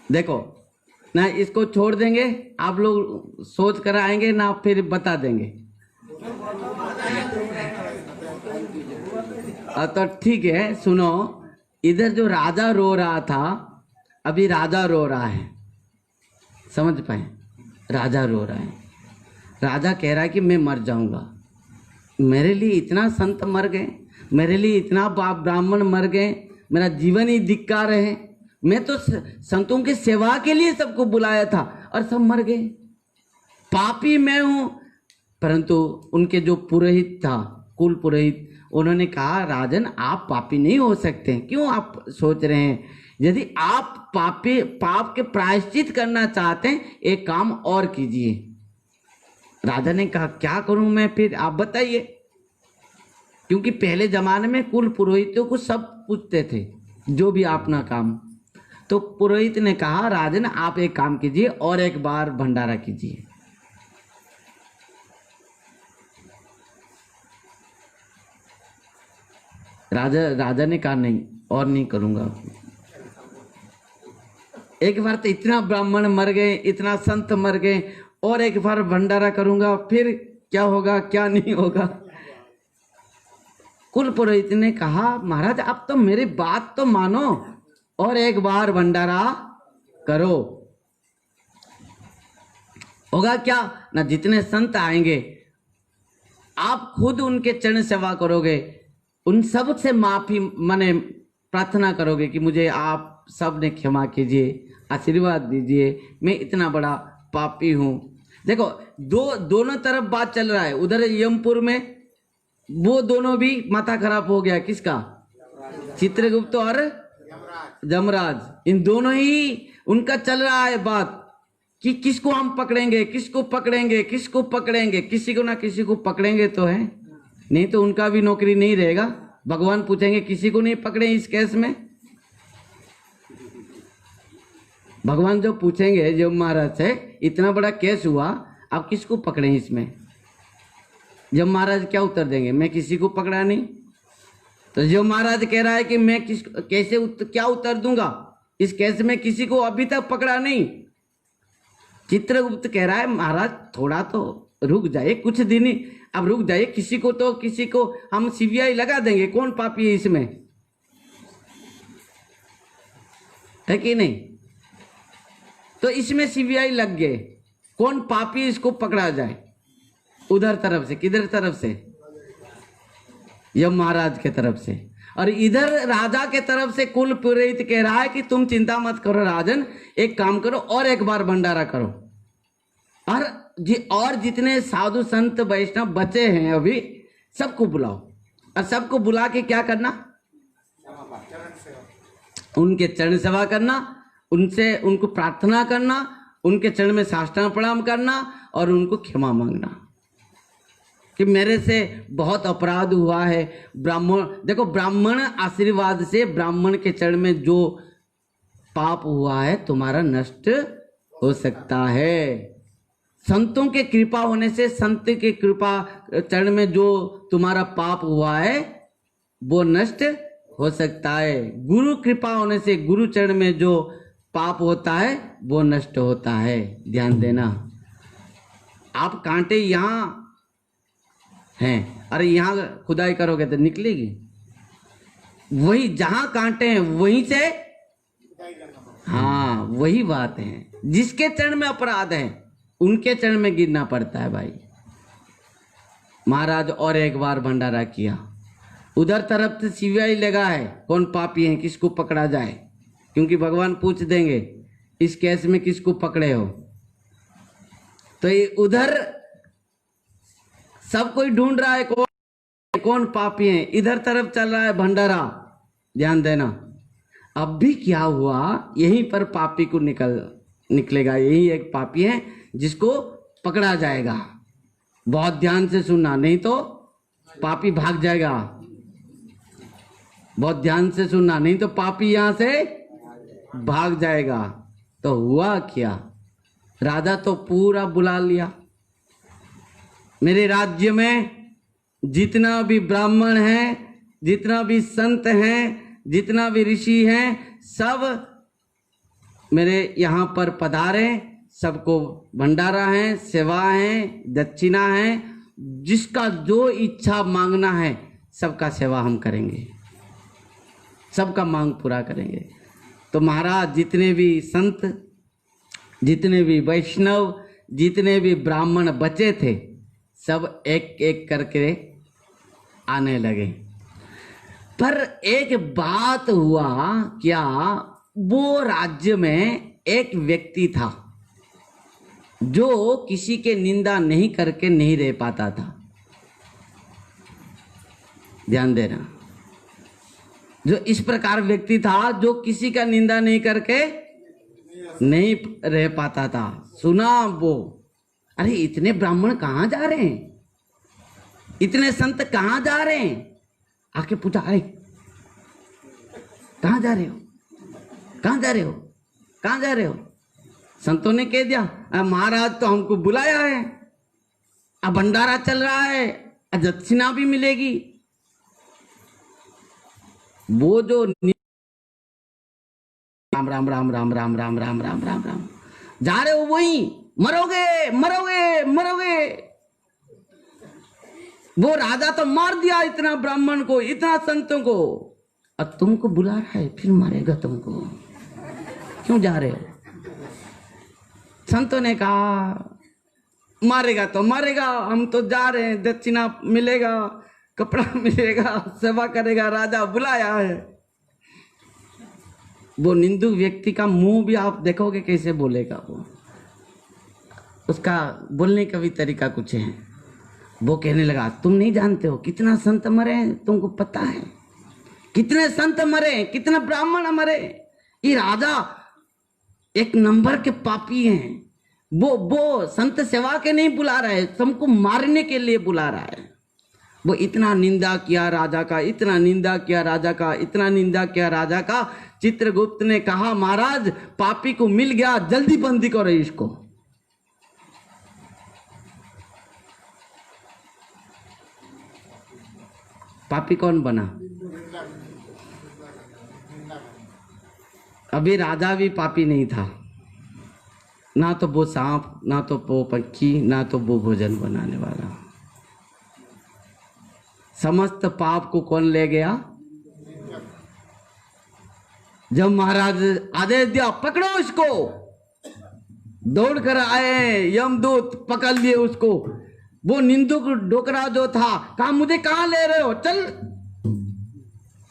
[SPEAKER 1] देखो ना, इसको छोड़ देंगे, आप लोग सोच कर आएंगे ना, फिर बता देंगे। तो ठीक है, सुनो। इधर जो राजा रो रहा था, अभी राजा रो रहा है, समझ पाए? राजा रो रहा है, राजा कह रहा है कि मैं मर जाऊंगा, मेरे लिए इतना संत मर गए, मेरे लिए इतना बाप ब्राह्मण मर गए, मेरा जीवन ही धिक्कार है, मैं तो संतों की सेवा के लिए सबको बुलाया था और सब मर गए, पापी मैं हूं। परंतु उनके जो पुरोहित था, कुल पुरोहित, उन्होंने कहा राजन आप पापी नहीं हो सकते, क्यों आप सोच रहे हैं? यदि आप पाप के प्रायश्चित करना चाहते हैं, एक काम और कीजिए। राजा ने कहा क्या करूं मैं फिर, आप बताइए। क्योंकि पहले जमाने में कुल पुरोहितों को सब पूछते थे जो भी अपना काम। तो पुरोहित ने कहा राजन आप एक काम कीजिए और एक बार भंडारा कीजिए। राजा ने कहा नहीं, और नहीं करूंगा। एक बार तो इतना ब्राह्मण मर गए, इतना संत मर गए, और एक बार भंडारा करूंगा, फिर क्या होगा क्या नहीं होगा। कुल पुरोहित ने कहा महाराज आप तो मेरी बात तो मानो और एक बार भंडारा करो, होगा क्या ना, जितने संत आएंगे आप खुद उनके चरण सेवा करोगे, उन सब से माफी माने प्रार्थना करोगे कि मुझे आप सब ने क्षमा कीजिए, आशीर्वाद दीजिए, मैं इतना बड़ा पापी हूं। देखो दोनों तरफ बात चल रहा है। उधर यमपुर में वो दोनों भी माथा खराब हो गया, किसका? चित्रगुप्त और जमराज, इन दोनों ही उनका चल रहा है बात कि किसको हम पकड़ेंगे, किसको पकड़ेंगे, किसको पकड़ेंगे, किसी को ना किसी को पकड़ेंगे तो है। नहीं तो उनका भी नौकरी नहीं रहेगा। भगवान पूछेंगे किसी को नहीं पकड़े इस केस में। भगवान जो पूछेंगे जो महाराज से इतना बड़ा केस हुआ, आप किसको पकड़े इसमें? जब महाराज क्या उत्तर देंगे? मैं किसी को पकड़ा नहीं। तो जो महाराज कह रहा है कि मैं क्या उत्तर दूंगा इस केस में, किसी को अभी तक पकड़ा नहीं। चित्रगुप्त कह रहा है महाराज थोड़ा तो रुक जाइए, कुछ दिन ही अब रुक जाइए, किसी को हम सीबीआई लगा देंगे, कौन पापी है इसमें, है कि नहीं? तो इसमें सीबीआई लग गए, कौन पापी इसको पकड़ा जाए। उधर तरफ से, किधर तरफ से? यम महाराज के तरफ से। और इधर राजा के तरफ से कुल पुरोहित कह रहा है कि तुम चिंता मत करो राजन, एक काम करो और एक बार भंडारा करो, और जितने साधु संत वैष्णव बचे हैं अभी सबको बुलाओ, और सबको बुला के क्या करना? उनके चरण सेवा करना, उनको प्रार्थना करना, उनके चरण में साष्टांग प्रणाम करना और उनको क्षमा मांगना कि मेरे से बहुत अपराध हुआ है। ब्राह्मण देखो, ब्राह्मण आशीर्वाद से ब्राह्मण के चरण में जो पाप हुआ है तुम्हारा नष्ट हो सकता है। संतों के कृपा होने से, संत के कृपा चरण में जो तुम्हारा पाप हुआ है वो नष्ट हो सकता है। गुरु कृपा होने से गुरु चरण में जो पाप होता है वो नष्ट होता है। ध्यान देना, आप कांटे यहाँ हैं, अरे यहाँ खुदाई करोगे तो निकलेगी, वही जहां कांटे हैं वहीं से, हाँ वही बात है। जिसके चरण में अपराध है उनके चरण में गिरना पड़ता है भाई। महाराज और एक बार भंडारा किया, उधर तरफ से सीबीआई लगा है, कौन पापी है, किसको पकड़ा जाए, क्योंकि भगवान पूछ देंगे इस केस में किसको पकड़े हो। तो ये उधर सब कोई ढूंढ रहा है कौन पापी है, इधर तरफ चल रहा है भंडारा। ध्यान देना, अब भी क्या हुआ, यहीं पर पापी को निकलेगा, यही एक पापी है जिसको पकड़ा जाएगा। बहुत ध्यान से सुनना, नहीं तो पापी भाग जाएगा। बहुत ध्यान से सुनना, नहीं तो पापी यहां से भाग जाएगा। तो हुआ क्या, राजा तो पूरा बुला लिया, मेरे राज्य में जितना भी ब्राह्मण है, जितना भी संत हैं, जितना भी ऋषि हैं, सब मेरे यहाँ पर पधारे, सबको भंडारा है, सेवा है, दक्षिणा है, जिसका जो इच्छा मांगना है सबका सेवा हम करेंगे, सबका मांग पूरा करेंगे। तो महाराज जितने भी संत, जितने भी वैष्णव, जितने भी ब्राह्मण बचे थे सब एक एक करके आने लगे। पर एक बात हुआ क्या, वो राज्य में एक व्यक्ति था जो किसी के निंदा नहीं करके नहीं रह पाता था। ध्यान देना, जो इस प्रकार व्यक्ति था जो किसी का निंदा नहीं करके नहीं रह पाता था। सुना वो, अरे इतने ब्राह्मण कहाँ जा रहे हैं, इतने संत कहाँ जा रहे हैं, आके पूछा, अरे कहाँ जा रहे हो, कहाँ जा रहे हो, कहाँ जा रहे हो? संतों ने कह दिया, महाराज तो हमको बुलाया है, अब भंडारा चल रहा है, दक्षिणा भी मिलेगी। वो जो राम राम राम राम राम राम राम राम राम राम जा रहे हो, वही मरोगे मरोगे मरोगे। वो राजा तो मार दिया इतना ब्राह्मण को, इतना संतों को, अब तुमको बुला रहा है फिर मारेगा तुमको, क्यों जा रहे हो? संतों ने कहा मारेगा तो मारेगा, हम तो जा रहे हैं, दक्षिणा मिलेगा, कपड़ा मिलेगा, सेवा करेगा, राजा बुलाया है। वो निंदुक व्यक्ति का मुंह भी आप देखोगे कैसे बोलेगा, वो उसका बोलने का भी तरीका कुछ है। वो कहने लगा, तुम नहीं जानते हो कितना संत मरे हैं, तुमको पता है कितने संत मरे, कितने ब्राह्मण मरे, ये राजा एक नंबर के पापी हैं। वो संत सेवा के नहीं बुला रहा है, सबको मारने के लिए बुला रहा है। वो इतना निंदा किया राजा का, इतना निंदा किया राजा का, इतना निंदा किया राजा का। चित्रगुप्त ने कहा महाराज पापी को मिल गया, जल्दी बंदी करो इसको। पापी कौन बना? अभी राजा भी पापी नहीं था, ना तो वो सांप, ना तो वो पक्षी, ना तो वो भोजन बनाने वाला। समस्त पाप को कौन ले गया? जब महाराज आदेश दिया पकड़ो इसको, दौड़ कर आए यमदूत, पकड़ लिए उसको। वो निंदुक डोकरा जो था, कहा मुझे कहां ले रहे हो, चल।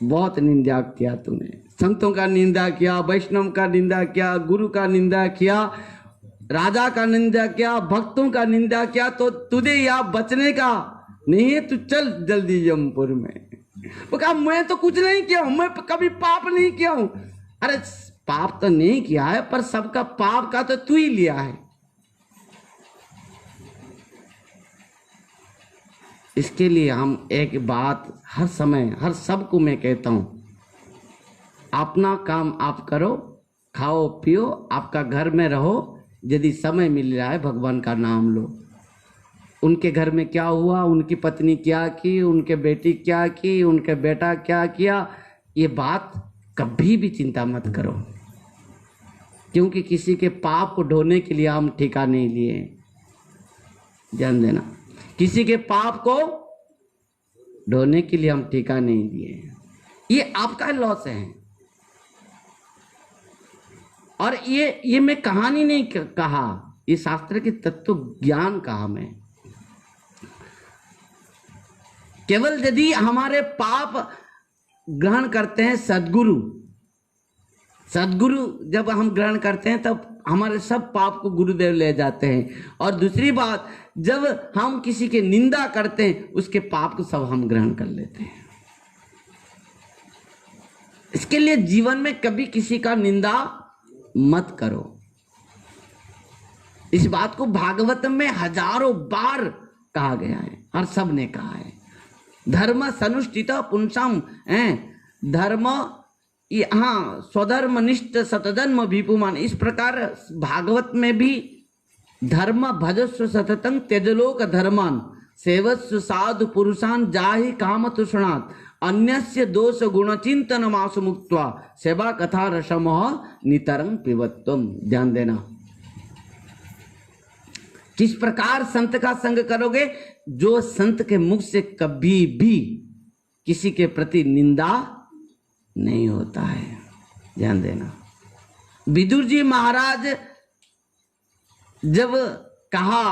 [SPEAKER 1] बहुत निंदा किया तूने, संतों का निंदा किया, वैष्णव का निंदा किया, गुरु का निंदा किया, राजा का निंदा किया, भक्तों का निंदा किया, तो तुझे यहाँ बचने का नहीं है, तू चल जल्दी यमपुर में। वो कहा मैं तो कुछ नहीं किया हूं, मैं कभी पाप नहीं किया हूं। अरे पाप तो नहीं किया है, पर सबका पाप का तो तू ही लिया है। इसके लिए हम एक बात हर समय हर सबको मैं कहता हूं, अपना काम आप करो, खाओ पियो, आपका घर में रहो, यदि समय मिल रहा है भगवान का नाम लो। उनके घर में क्या हुआ, उनकी पत्नी क्या की, उनके बेटी क्या की, उनके बेटा क्या किया, ये बात कभी भी चिंता मत करो, क्योंकि किसी के पाप को ढोने के लिए हम ठेका नहीं लिए। ध्यान देना, किसी के पाप को ढोने के लिए हम ठेका नहीं लिए, ये आपका लॉस है। और ये मैं कहानी नहीं कहा, ये शास्त्र के तत्व ज्ञान कहा मैं। केवल यदि हमारे पाप ग्रहण करते हैं सद्गुरु जब हम ग्रहण करते हैं तब हमारे सब पाप को गुरुदेव ले जाते हैं। और दूसरी बात, जब हम किसी की निंदा करते हैं उसके पाप को सब हम ग्रहण कर लेते हैं। इसके लिए जीवन में कभी किसी का निंदा मत करो। इस बात को भागवत में हजारों बार कहा गया है और सब ने कहा है। धर्म सनुष्ठित पुंसम धर्म, हाँ, स्वधर्मनिष्ठ सतजन्म विपुमान, इस प्रकार भागवत में भी धर्म भजस्व सततं त्यजलोक धर्मान सेवस्व साधु पुरुषान जाहि काम तुष्णात् अन्यस्य दोष गुण चिंतन मासु मुक्त्वा सेवा कथा रसमः नितरं पिबत्वम। ध्यान देना, किस प्रकार संत का संग करोगे, जो संत के मुख से कभी भी किसी के प्रति निंदा नहीं होता है। ध्यान देना, विदुर जी महाराज जब कहा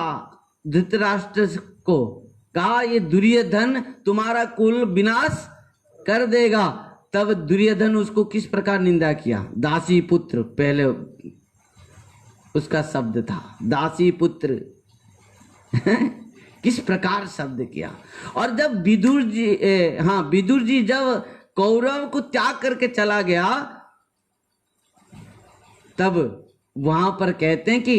[SPEAKER 1] धृतराष्ट्र को, कहा ये दुर्योधन तुम्हारा कुल विनाश कर देगा, तब दुर्योधन उसको किस प्रकार निंदा किया? दासी पुत्र, पहले उसका शब्द था दासी पुत्र किस प्रकार शब्द किया। और जब विदुर जी जब कौरव को त्याग करके चला गया, तब वहां पर कहते हैं कि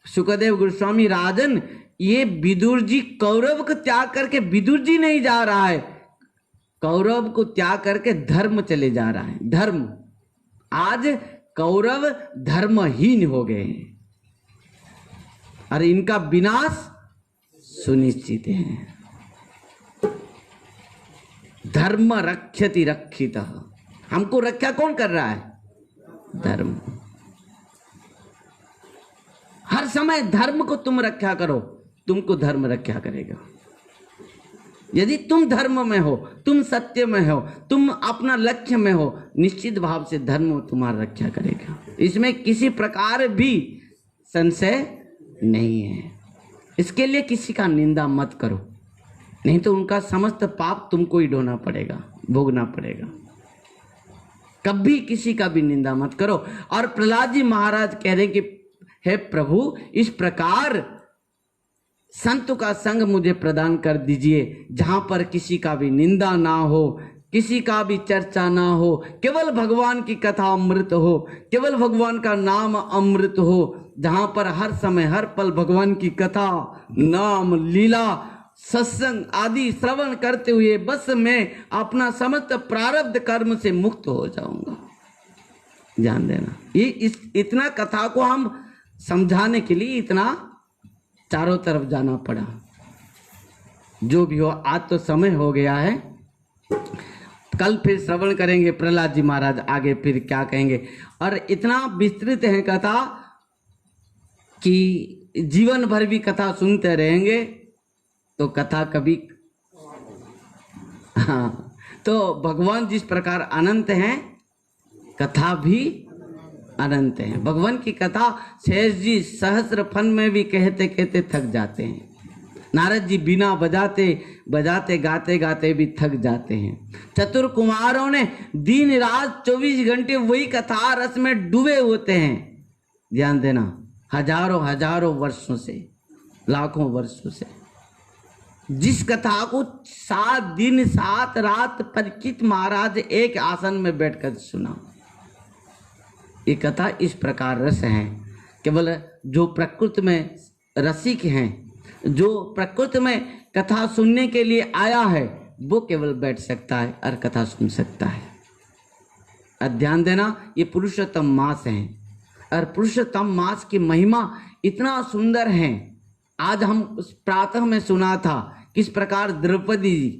[SPEAKER 1] सुखदेव गोस्वामी राजन, ये विदुर जी कौरव को त्याग करके, विदुर जी नहीं जा रहा है, कौरव को त्याग करके धर्म चले जा रहा है। धर्म, आज कौरव धर्महीन हो गए हैं और इनका विनाश सुनिश्चित है। धर्म रक्षति रक्षितः, हमको रक्षा कौन कर रहा है? धर्म। हर समय धर्म को तुम रक्षा करो, तुमको धर्म रक्षा करेगा। यदि तुम धर्म में हो, तुम सत्य में हो, तुम अपना लक्ष्य में हो, निश्चित भाव से धर्म तुम्हारा रक्षा करेगा। इसमें किसी प्रकार भी संशय नहीं है। इसके लिए किसी का निंदा मत करो, नहीं तो उनका समस्त पाप तुमको ही ढोना पड़ेगा, भोगना पड़ेगा। कभी किसी का भी निंदा मत करो। और प्रहलाद जी महाराज कह रहे कि हे प्रभु, इस प्रकार संतों का संग मुझे प्रदान कर दीजिए, जहां पर किसी का भी निंदा ना हो, किसी का भी चर्चा ना हो, केवल भगवान की कथा अमृत हो, केवल भगवान का नाम अमृत हो, जहां पर हर समय हर पल भगवान की कथा, नाम, लीला सत्संग आदि श्रवण करते हुए बस मैं अपना समस्त प्रारब्ध कर्म से मुक्त हो जाऊंगा। ध्यान देना, ये इतना कथा को हम समझाने के लिए इतना चारों तरफ जाना पड़ा। जो भी हो, आज तो समय हो गया है, कल फिर श्रवण करेंगे प्रहलाद जी महाराज आगे फिर क्या कहेंगे। और इतना विस्तृत है कथा कि जीवन भर भी कथा सुनते रहेंगे तो कथा कभी, हाँ, तो भगवान जिस प्रकार अनंत हैं, कथा भी अनंत है। भगवान की कथा शेष जी सहस्र फन में भी कहते कहते थक जाते हैं। नारद जी बिना बजाते बजाते गाते गाते भी थक जाते हैं। चतुर कुमारों ने दिन रात 24 घंटे वही कथा रस में डूबे होते हैं। ध्यान देना, हजारों हजारों वर्षों से, लाखों वर्षों से जिस कथा को 7 दिन 7 रात परीक्षित महाराज एक आसन में बैठकर सुना। ये कथा इस प्रकार रस है। केवल जो प्रकृति में रसिक हैं, जो प्रकृति में कथा सुनने के लिए आया है, वो केवल बैठ सकता है और कथा सुन सकता है। और ध्यान देना, ये पुरुषोत्तम मास है और पुरुषोत्तम मास की महिमा इतना सुंदर है। आज हम प्रातः में सुना था किस प्रकार द्रौपदी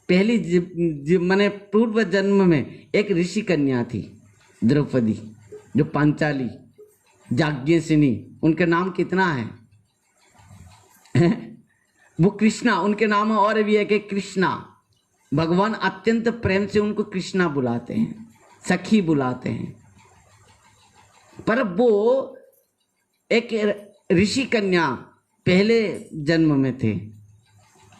[SPEAKER 1] पहली मैंने पूर्व जन्म में एक ऋषि कन्या थी द्रौपदी, जो पांचाली जाज्ञसेनी, उनके नाम कितना है वो कृष्णा, उनके नाम और भी है कि कृष्णा। भगवान अत्यंत प्रेम से उनको कृष्णा बुलाते हैं, सखी बुलाते हैं। पर वो एक ऋषि कन्या पहले जन्म में थे।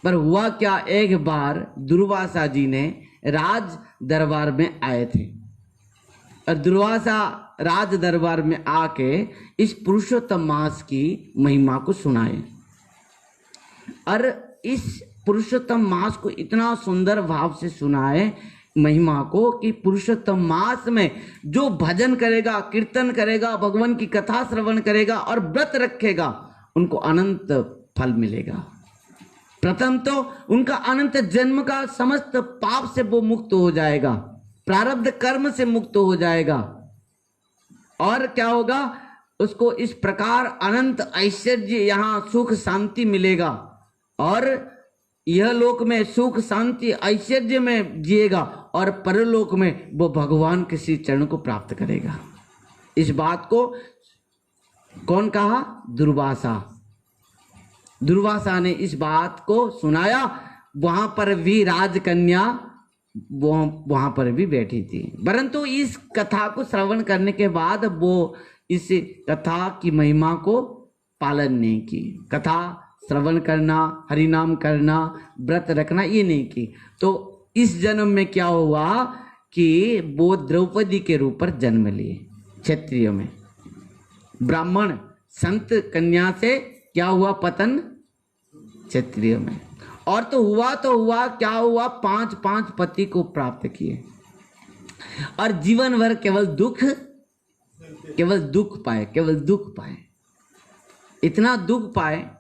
[SPEAKER 1] पर हुआ क्या, एक बार दुर्वासा जी ने राज दरबार में आए थे और दुर्वासा राज दरबार में आके इस पुरुषोत्तम मास की महिमा को सुनाए। और इस पुरुषोत्तम मास को इतना सुंदर भाव से सुनाए महिमा को कि पुरुषोत्तम मास में जो भजन करेगा, कीर्तन करेगा, भगवान की कथा श्रवण करेगा और व्रत रखेगा, उनको अनंत फल मिलेगा। प्रथम तो उनका अनंत जन्म का समस्त पाप से वो मुक्त हो जाएगा, प्रारब्ध कर्म से मुक्त हो जाएगा। और क्या होगा, उसको इस प्रकार अनंत ऐश्वर्य, यहाँ सुख शांति मिलेगा और यह लोक में सुख शांति ऐश्वर्य में जिएगा और परलोक में वो भगवान के श्री चरण को प्राप्त करेगा। इस बात को कौन कहा? दुर्वासा। दुर्वासा ने इस बात को सुनाया। वहां पर भी राजकन्या वहां पर भी बैठी थी, परंतु इस कथा को श्रवण करने के बाद वो इस कथा की महिमा को पालन नहीं की। कथा श्रवण करना, हरिनाम करना, व्रत रखना, ये नहीं की। तो इस जन्म में क्या हुआ कि वो द्रौपदी के रूप पर जन्म लिए। क्षत्रिय में ब्राह्मण संत कन्या से क्या हुआ? पतन क्षत्रिय में। और तो हुआ क्या हुआ? 5 पति को प्राप्त किए और जीवन भर केवल दुख पाए, इतना दुख पाए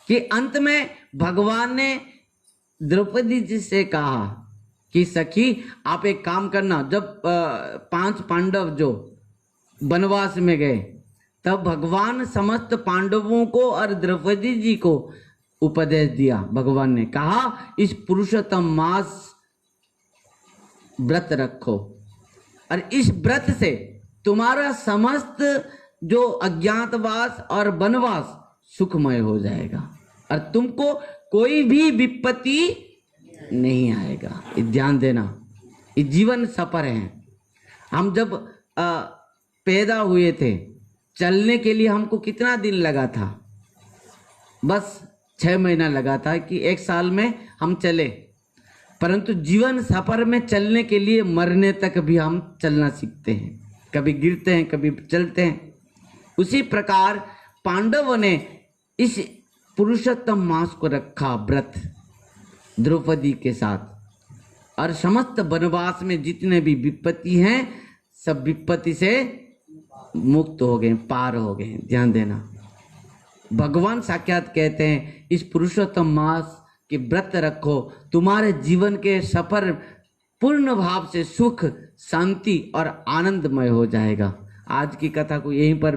[SPEAKER 1] कि अंत में भगवान ने द्रौपदी जी से कहा कि सखी आप एक काम करना। जब 5 पांडव जो वनवास में गए, तब भगवान समस्त पांडवों को और द्रौपदी जी को उपदेश दिया। भगवान ने कहा इस पुरुषोत्तम मास व्रत रखो और इस व्रत से तुम्हारा समस्त जो अज्ञातवास और वनवास सुखमय हो जाएगा और तुमको कोई भी विपत्ति नहीं आएगा। ध्यान देना, ये जीवन सफर है। हम जब पैदा हुए थे, चलने के लिए हमको कितना दिन लगा था? बस 6 महीना लगा था कि 1 साल में हम चले। परंतु जीवन सफर में चलने के लिए मरने तक भी हम चलना सीखते हैं, कभी गिरते हैं, कभी चलते हैं। उसी प्रकार पांडवों ने इस पुरुषोत्तम मास को रखा व्रत द्रौपदी के साथ, और समस्त वनवास में जितने भी विपत्ति हैं सब विपत्ति से मुक्त हो गए, पार हो गए। ध्यान देना, भगवान साक्षात कहते हैं इस पुरुषोत्तम मास के व्रत रखो, तुम्हारे जीवन के सफर पूर्ण भाव से सुख, शांति और आनंदमय हो जाएगा। आज की कथा को यहीं पर